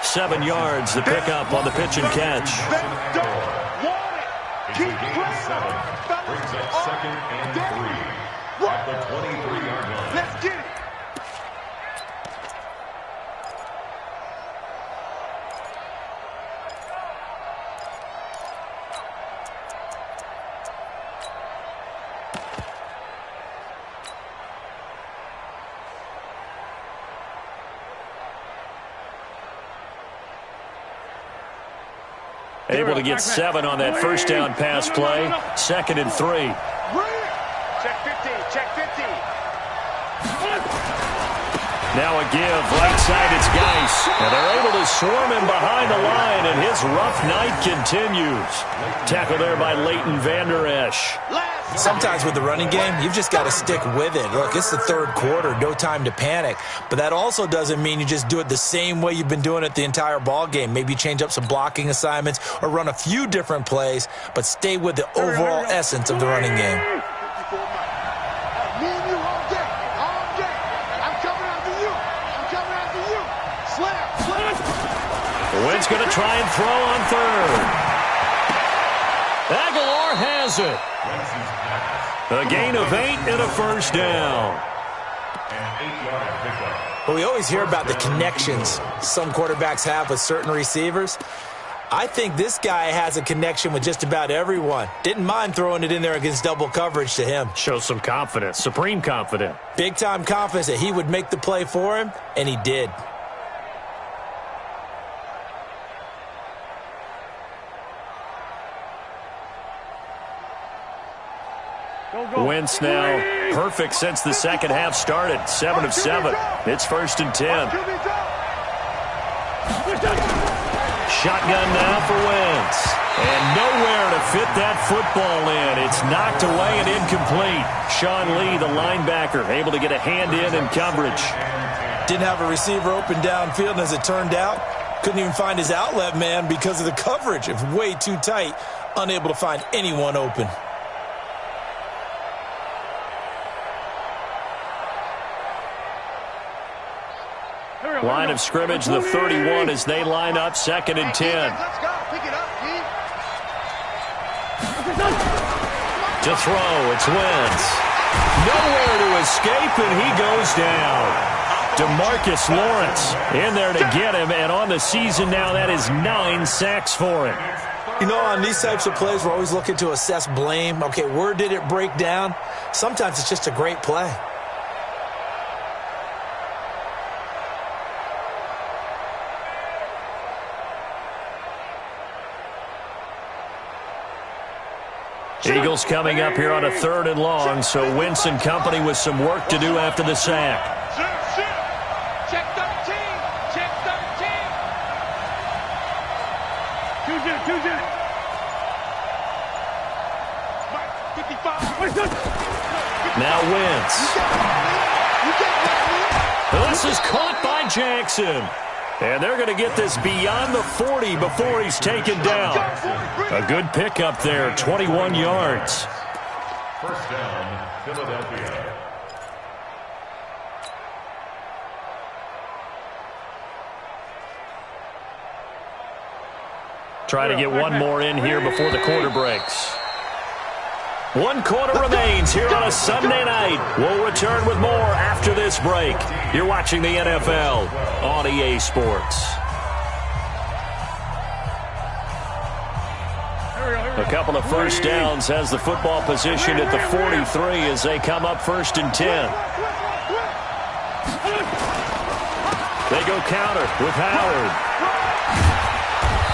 7 yards, the pickup on the pitch and catch. It's a gain of 7. Brings up 2nd and 3 at the 23-yard line. Let's get it. Able to get 7 on that first down pass play. 2nd and 3. Check 50, check 50. Now a give, right side, it's Geis. And they're able to swarm him behind the line, and his rough night continues. Tackle there by Leighton Vander Esch. Sometimes with the running game, you've just got to stick with it. Look, it's the 3rd quarter, no time to panic. But that also doesn't mean you just do it the same way you've been doing it the entire ball game. Maybe change up some blocking assignments or run a few different plays, but stay with the overall essence of the running game. Me and you all day. All day. I'm coming after you. I'm coming after you. Slam. Slam. Wynn's going to try and throw on 3rd. Aguilar has it. A gain of 8 and a first down. Well, we always hear about the connections some quarterbacks have with certain receivers. I think this guy has a connection with just about everyone. Didn't mind throwing it in there against double coverage to him. Shows some confidence, supreme confidence. Big-time confidence that he would make the play for him, and he did. Wentz now perfect since the second half started. 7 of 7. It's 1st and 10. Shotgun now for Wentz. And nowhere to fit that football in. It's knocked away and incomplete. Sean Lee, the linebacker, able to get a hand in coverage. Didn't have a receiver open downfield, and as it turned out, couldn't even find his outlet man because of the coverage. It was way too tight, unable to find anyone open. Line of scrimmage, the 31 as they line up, 2nd and 10. Let's go. Pick it up, G. To throw, it's Wentz. Nowhere to escape, and he goes down. DeMarcus Lawrence in there to get him, and on the season now, that is 9 sacks for him. You know, on these types of plays, we're always looking to assess blame. Okay, where did it break down? Sometimes it's just a great play. Eagles coming up here on a 3rd and long, so Wentz and company with some work to do after the sack. Check 13. Check 13. 55. Now Wentz. This is caught by Jackson. And they're going to get this beyond the 40 before he's taken down. A good pickup there, 21 yards. First down, Philadelphia. Try to get one more in here before the quarter breaks. 1 quarter remains here on a Sunday night. We'll return with more after this break. You're watching the NFL on EA Sports. A couple of first downs has the football position at the 43 as they come up 1st and 10. They go counter with Howard.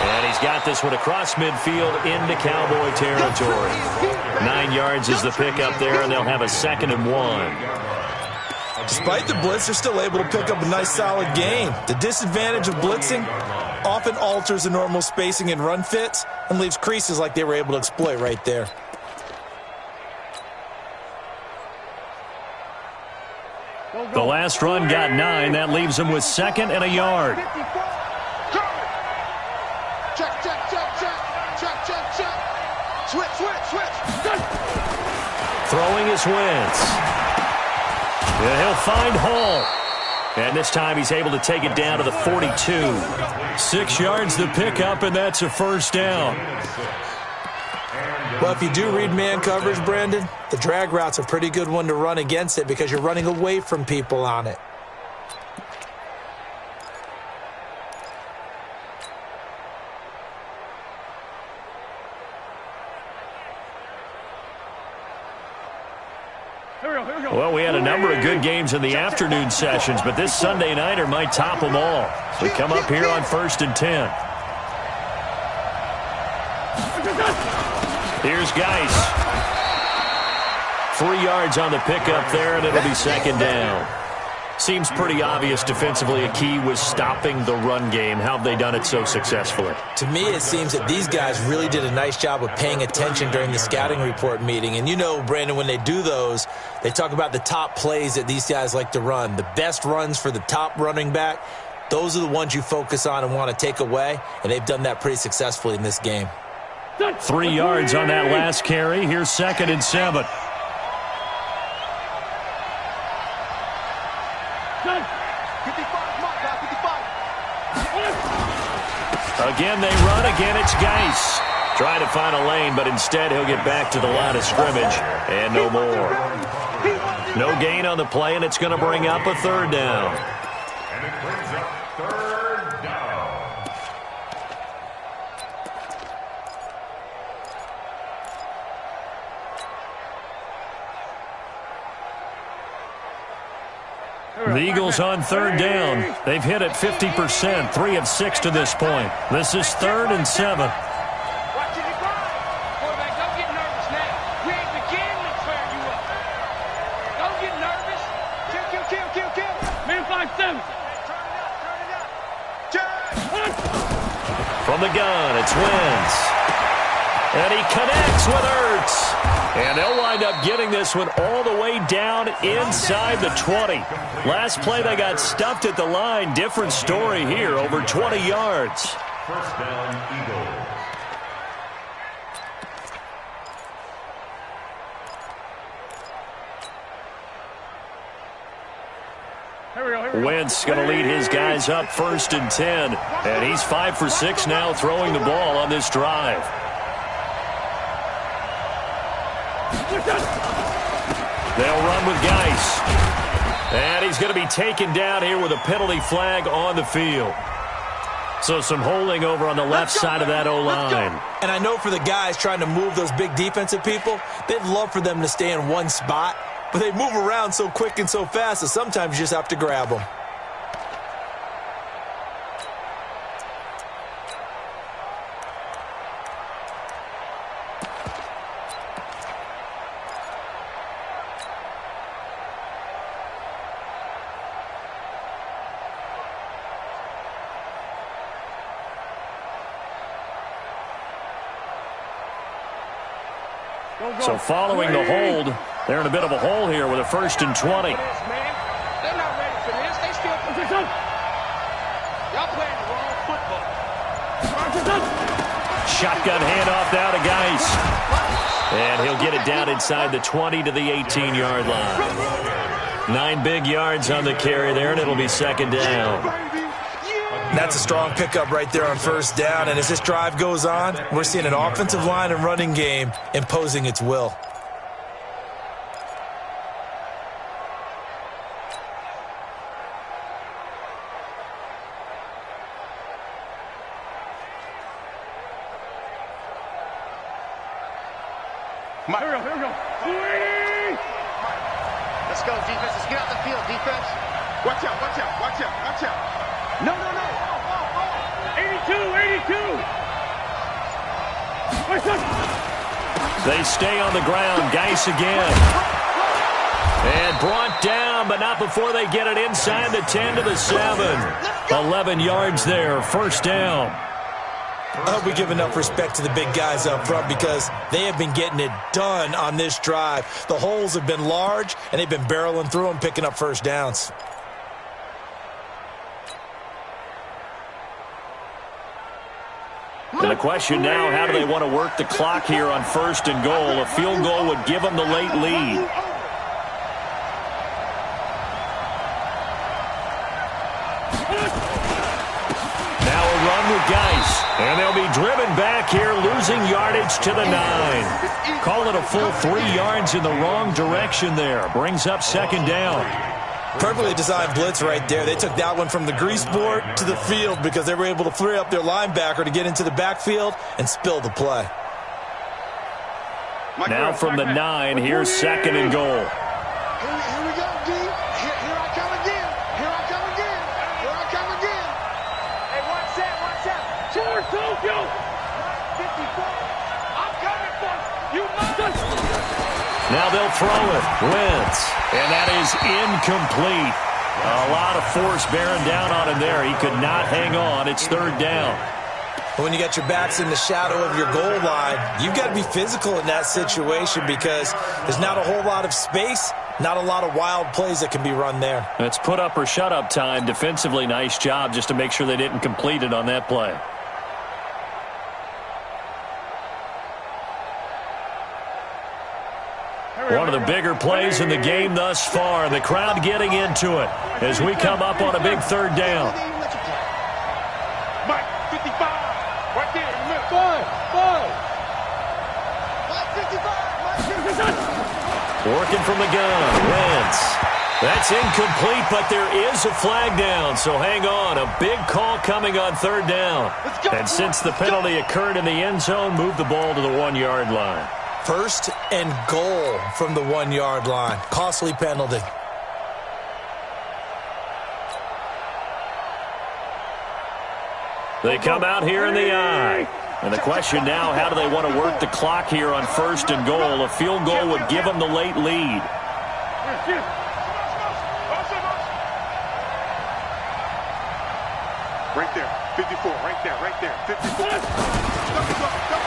And he's got this one across midfield into Cowboy territory. 9 yards is the pickup there, and they'll have a 2nd and 1. Despite the blitz, they're still able to pick up a nice, solid gain. The disadvantage of blitzing often alters the normal spacing and run fits and leaves creases like they were able to exploit right there. The last run got 9. That leaves them with 2nd and a yard. Check, check, check, check. Check, check, check. Switch, switch, switch. Throwing is Wentz. And he'll find Hall. And this time he's able to take it down to the 42. 6 yards the pickup, and that's a first down. Well, if you do read man coverage, Brandon, the drag route's a pretty good one to run against it because you're running away from people on it. Well, we had a number of good games in the afternoon sessions, but this Sunday nighter might top them all. We come up here on 1st and 10. Here's Geis. 3 yards on the pickup there, and it'll be 2nd down. Seems pretty obvious defensively a key was stopping the run game. How have they done it so successfully? To me, it seems that these guys really did a nice job of paying attention during the scouting report meeting. And you know, Brandon, when they do those, they talk about the top plays that these guys like to run. The best runs for the top running back, those are the ones you focus on and want to take away. And they've done that pretty successfully in this game. 3 yards on that last carry. Here's 2nd and 7. Again, they run. Again, it's Geis. Trying to find a lane, but instead he'll get back to the line of scrimmage. And no more. No gain on the play, and it's going to bring up a 3rd down. And it brings up 3rd down. The Eagles on 3rd down. They've hit it 50%, 3 of 6 to this point. This is 3rd and 7. Watch it grind. Quarterback, don't get nervous now. We ain't beginning to clear you up. Don't get nervous. Kill. Man 5-7. Turn it up. From the gun, it's Wentz. And he connects with Ertz. And they'll wind up getting this one all the way down inside the 20. Last play, they got stuffed at the line. Different story here, over 20 yards. 1st down, Eagles. Wentz going to lead his guys up 1st and 10. And he's 5 for 6 now throwing the ball on this drive. They'll run with Geis. And he's going to be taken down here with a penalty flag on the field. So some holding over on the left side of that O-line. And I know for the guys trying to move those big defensive people, they'd love for them to stay in one spot. But they move around so quick and so fast that sometimes you just have to grab them. So following the hold, they're in a bit of a hole here with a 1st and 20. They're not ready for this. They still position. Y'all playing the wrong football. Shotgun handoff now to Geis. And he'll get it down inside the 20 to the 18-yard line. 9 big yards on the carry there, and it'll be 2nd down. That's a strong pickup right there on 1st down. And as this drive goes on, we're seeing an offensive line and running game imposing its will. Here we go. Let's go, defense. Let's get out the field, defense. Watch out. No. 82. They stay on the ground. Geis again. And brought down, but not before they get it inside the 10 to the 7. 11 yards there, 1st down. I hope we give enough respect to the big guys up front because they have been getting it done on this drive. The holes have been large, and they've been barreling through them, picking up 1st downs. And the question now, how do they want to work the clock here on 1st and goal? A field goal would give them the late lead. Now a run with Geis. And they'll be driven back here, losing yardage to the 9. Call it a full 3 yards in the wrong direction there. Brings up second down. Perfectly designed blitz right there. They took that one from the grease board to the field because they were able to free up their linebacker to get into the backfield and spill the play. Now from the 9, here's second and goal. Here we go, D. Here I come again. Here I come again. Here I come again. Hey, watch that. Charge, Tokyo. 54. I'm coming for you. Now they'll throw it. Wentz. And that is incomplete. A lot of force bearing down on him there. He could not hang on. It's third down. When you got your backs in the shadow of your goal line, you've got to be physical in that situation because there's not a whole lot of space, not a lot of wild plays that can be run there. It's put up or shut up time. Defensively, nice job just to make sure they didn't complete it on that play. One of the bigger plays in the game thus far. The crowd getting into it as we come up on a big third down. Mike, 55. Right there in the middle. Mike 55. Working from the gun. Wentz. That's incomplete, but there is a flag down, so hang on. A big call coming on third down. And since the penalty occurred in the end zone, move the ball to the 1-yard line. First and goal from the 1-yard line. Costly penalty. They come out here in the eye. And the question now, how do they want to work the clock here on first and goal? A field goal would give them the late lead. Right there. 54. Right there. 54.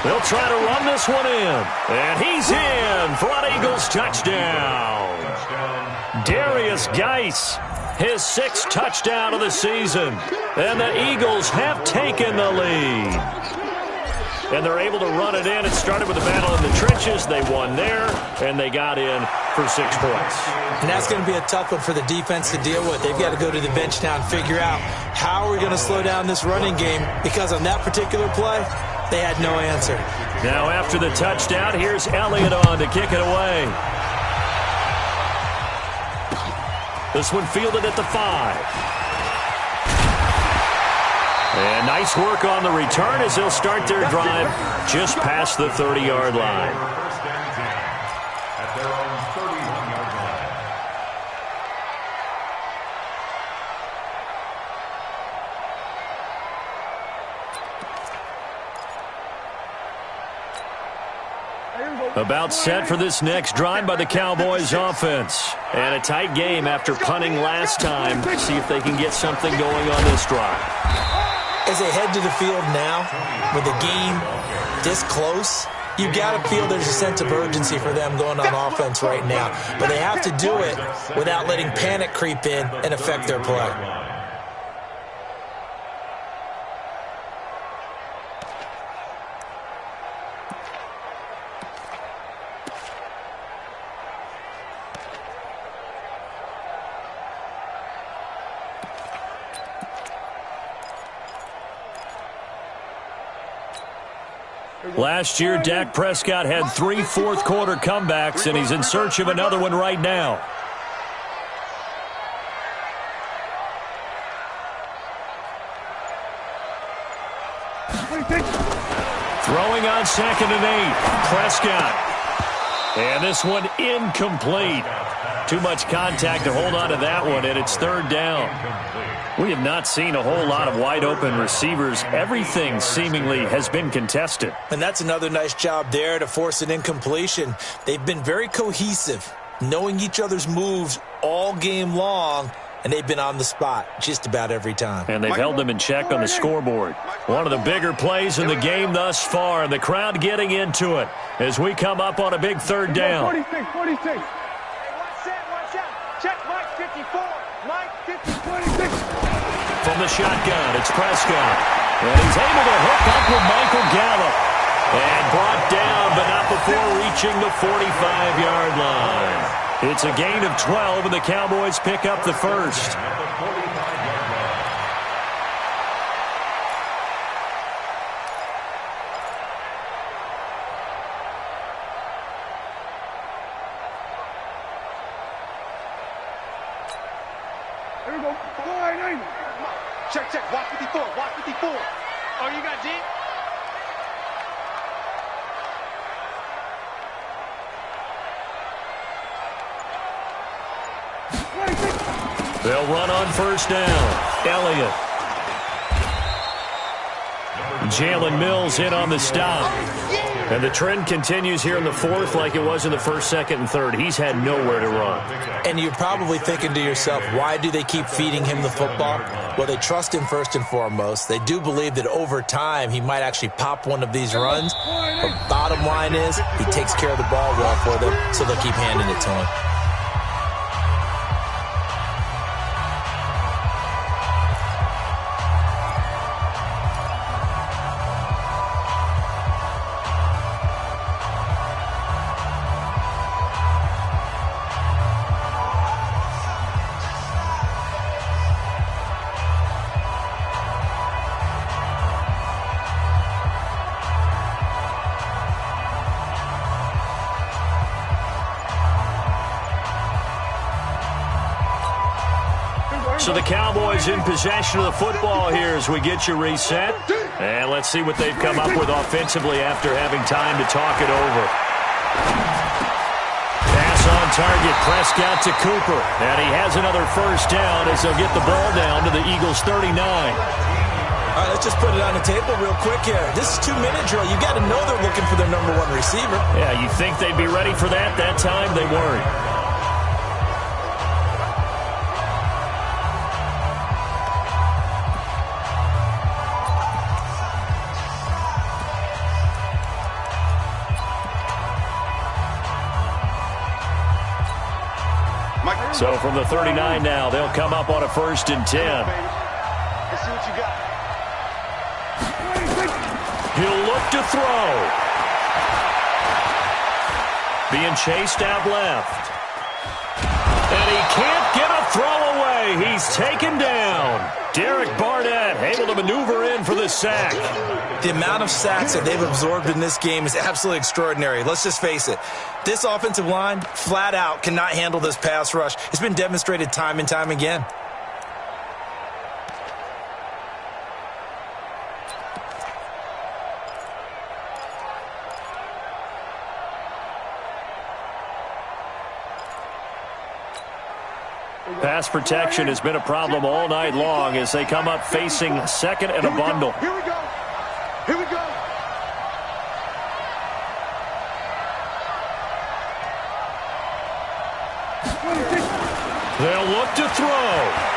They'll try to run this one in. And he's in for an Eagles touchdown. Darius Geis, his 6th touchdown of the season. And the Eagles have taken the lead. And they're able to run it in. It started with a battle in the trenches. They won there, and they got in for 6 points. And that's going to be a tough one for the defense to deal with. They've got to go to the bench now and figure out how are we going to slow down this running game, because on that particular play, they had no answer. Now after the touchdown, here's Elliott on to kick it away. This one fielded at the 5. And nice work on the return as they'll start their drive just past the 30-yard line. First and 10 at their own 31-yard line. About set for this next drive by the Cowboys offense. And a tight game after punting last time. See if they can get something going on this drive. As they head to the field now, with the game this close, you got to feel there's a sense of urgency for them going on offense right now. But they have to do it without letting panic creep in and affect their play. Last year, Dak Prescott had 3 fourth-quarter comebacks, and he's in search of another one right now. Throwing on 2nd and 8, Prescott. And this one incomplete. Too much contact to hold on to that one, and it's third down. We have not seen a whole lot of wide-open receivers. Everything seemingly has been contested. And that's another nice job there to force an incompletion. They've been very cohesive, knowing each other's moves all game long, and they've been on the spot just about every time. And they've held them in check on the scoreboard. One of the bigger plays in the game thus far, and the crowd getting into it as we come up on a big third down. 46. Hey, watch out. Check Mike 54. Mike 46. From the shotgun, it's Prescott. And he's able to hook up with Michael Gallup. And brought down, but not before reaching the 45-yard line. It's a gain of 12, and the Cowboys pick up the first. At the 45-yard line. Check, check. Watch 54. Watch 54. Oh, you got deep? They'll run on first down. Elliott. Jalen Mills in on the stop. And the trend continues here in the fourth like it was in the first, second, and third. He's had nowhere to run. And you're probably thinking to yourself, why do they keep feeding him the football? Well, they trust him first and foremost. They do believe that over time he might actually pop one of these runs. But bottom line is he takes care of the ball well for them, so they'll keep handing it to him. So the Cowboys in possession of the football here as we get you reset. And let's see what they've come up with offensively after having time to talk it over. Pass on target, Prescott to Cooper. And he has another first down as they'll get the ball down to the Eagles' 39. All right, let's just put it on the table real quick here. This is 2-minute drill. You got to know they're looking for their number one receiver. Yeah, you think they'd be ready for that? That time they weren't. So from the 39 now, they'll come up on a 1st and 10. Let's see what you got. He'll look to throw. Being chased out left. And he can't get a throw away. He's taken down. Derek Barnett able to maneuver in for the sack. The amount of sacks that they've absorbed in this game is absolutely extraordinary. Let's just face it. This offensive line, flat out, cannot handle this pass rush. It's been demonstrated time and time again. Pass protection has been a problem all night long as they come up facing second and a bundle. Here we go. Here we go. They'll look to throw.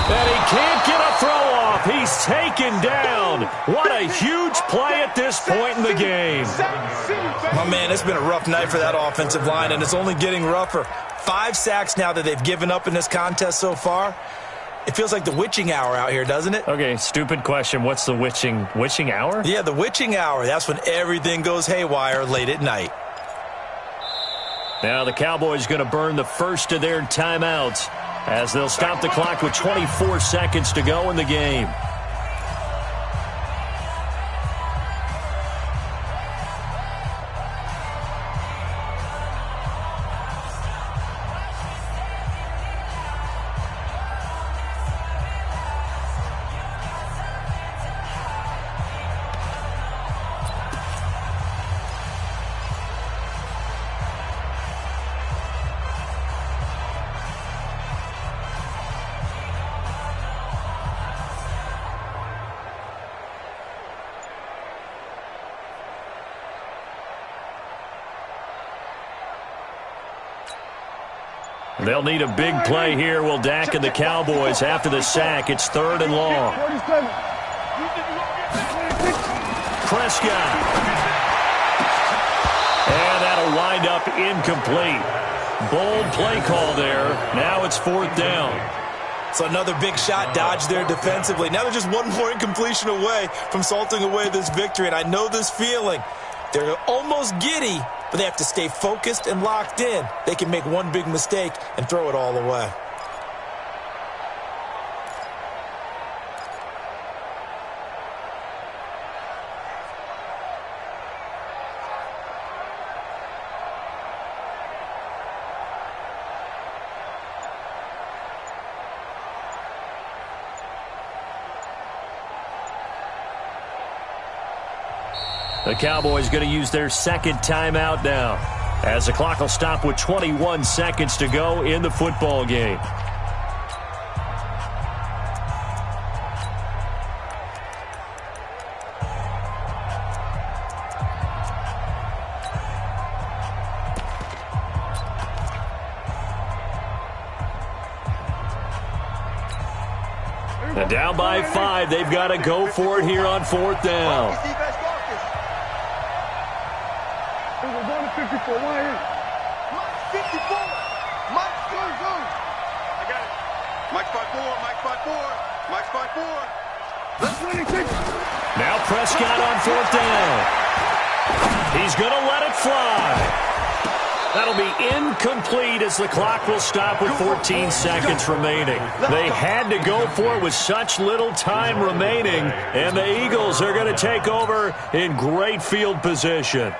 And he can't get a throw off. He's taken down. What a huge play at this point in the game. My man, it's been a rough night for that offensive line, and it's only getting rougher. 5 sacks now that they've given up in this contest so far. It feels like the witching hour out here, doesn't it? Okay, stupid question. What's the witching hour? Yeah, the witching hour. That's when everything goes haywire late at night. Now the Cowboys going to burn the first of their timeouts as they'll stop the clock with 24 seconds to go in the game. They'll need a big play here. Will Dak and the Cowboys after the sack. It's 3rd and long. Prescott. And that'll wind up incomplete. Bold play call there. Now it's 4th down. So another big shot dodged there defensively. Now they're just one more incompletion away from salting away this victory. And I know this feeling. They're almost giddy, but they have to stay focused and locked in. They can make one big mistake and throw it all away. The Cowboys going to use their second timeout now, as the clock will stop with 21 seconds to go in the football game. And down by 5, they've got to go for it here on 4th down. We're going to 54. Why here? Mike 54. Mike, go. I got it. Mike spot 4. Mike spot 4. Mike spot 4. Let's win it. Now Prescott on 4th down. He's going to let it fly. That'll be incomplete as the clock will stop with 14 seconds remaining. They had to go for it with such little time remaining, and the Eagles are going to take over in great field position.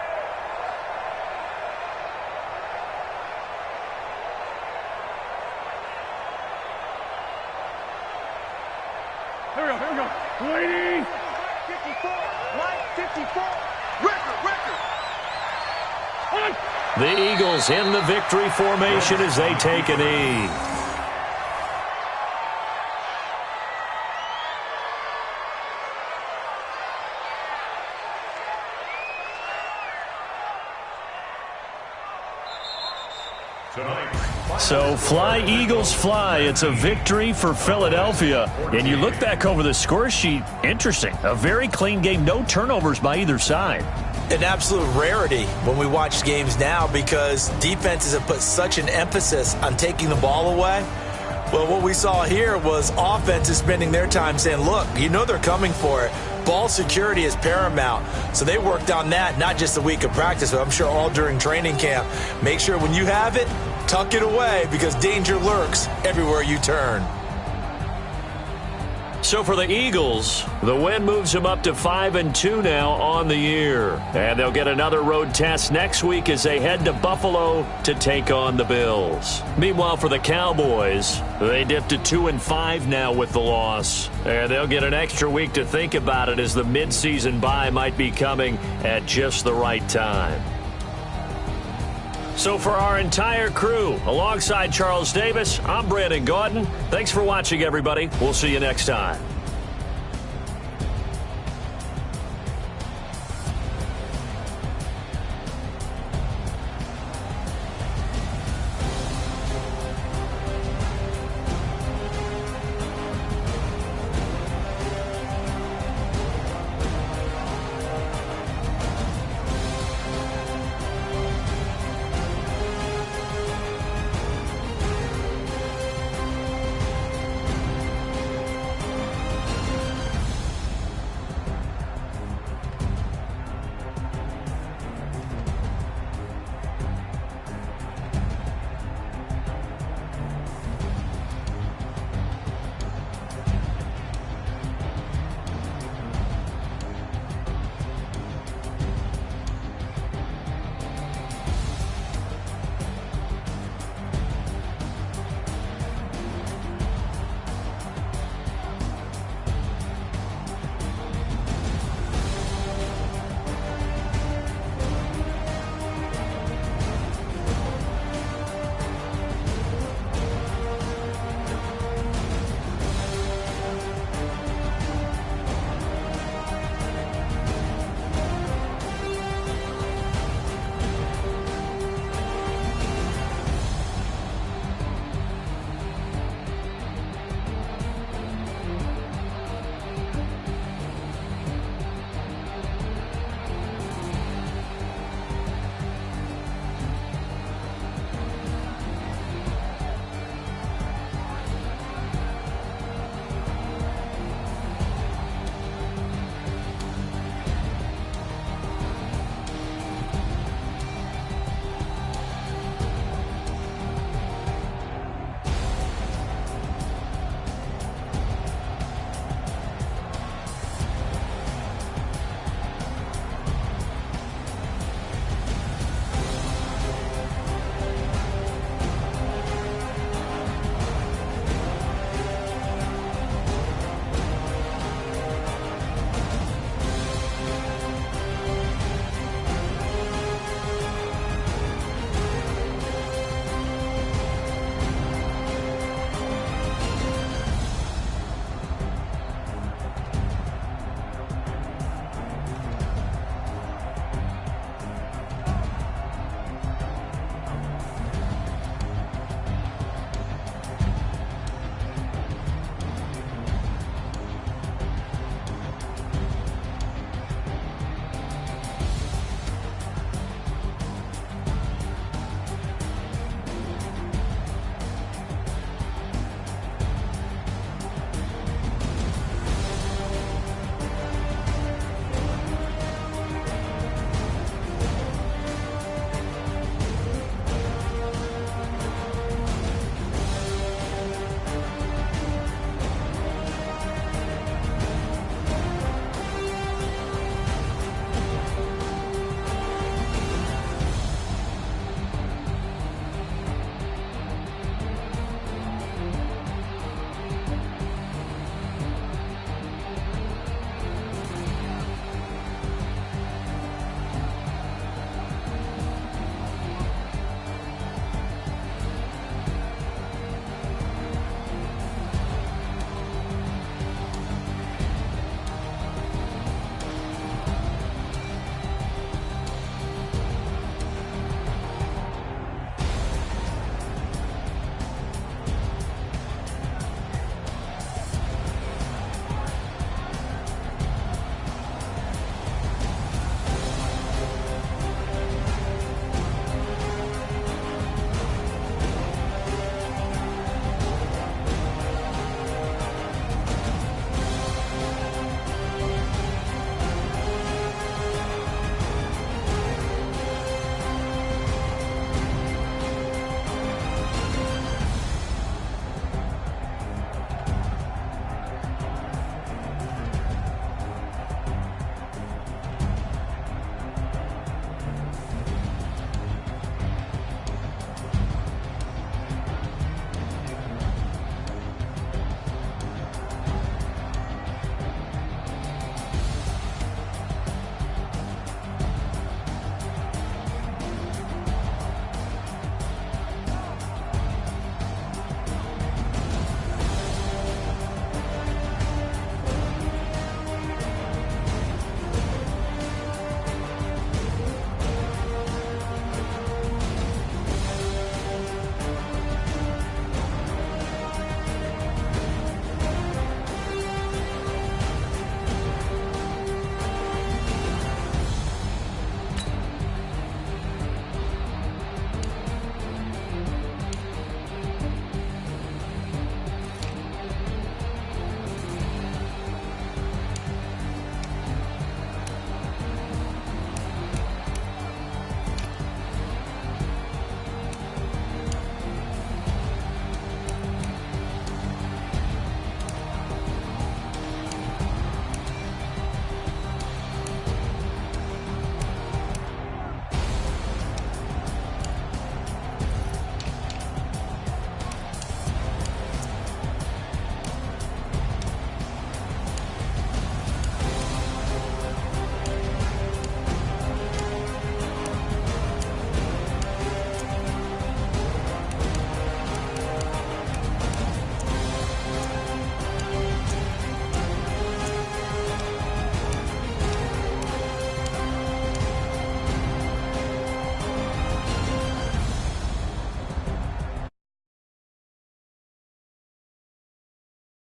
Here we go. Waiting. 54. Mike 54. Record. The Eagles in the victory formation as they take a knee. So fly, Eagles, fly. It's a victory for Philadelphia. And you look back over the score sheet, interesting. A very clean game, no turnovers by either side. An absolute rarity when we watch games now because defenses have put such an emphasis on taking the ball away. Well, what we saw here was offenses spending their time saying, look, you know they're coming for it. Ball security is paramount. So they worked on that, not just a week of practice, but I'm sure all during training camp. Make sure when you have it, tuck it away because danger lurks everywhere you turn. So for the Eagles, the win moves them up to 5-2 now on the year. And they'll get another road test next week as they head to Buffalo to take on the Bills. Meanwhile, for the Cowboys, they dipped to 2-5 now with the loss. And they'll get an extra week to think about it as the midseason bye might be coming at just the right time. So for our entire crew, alongside Charles Davis, I'm Brandon Gaudin. Thanks for watching, everybody. We'll see you next time.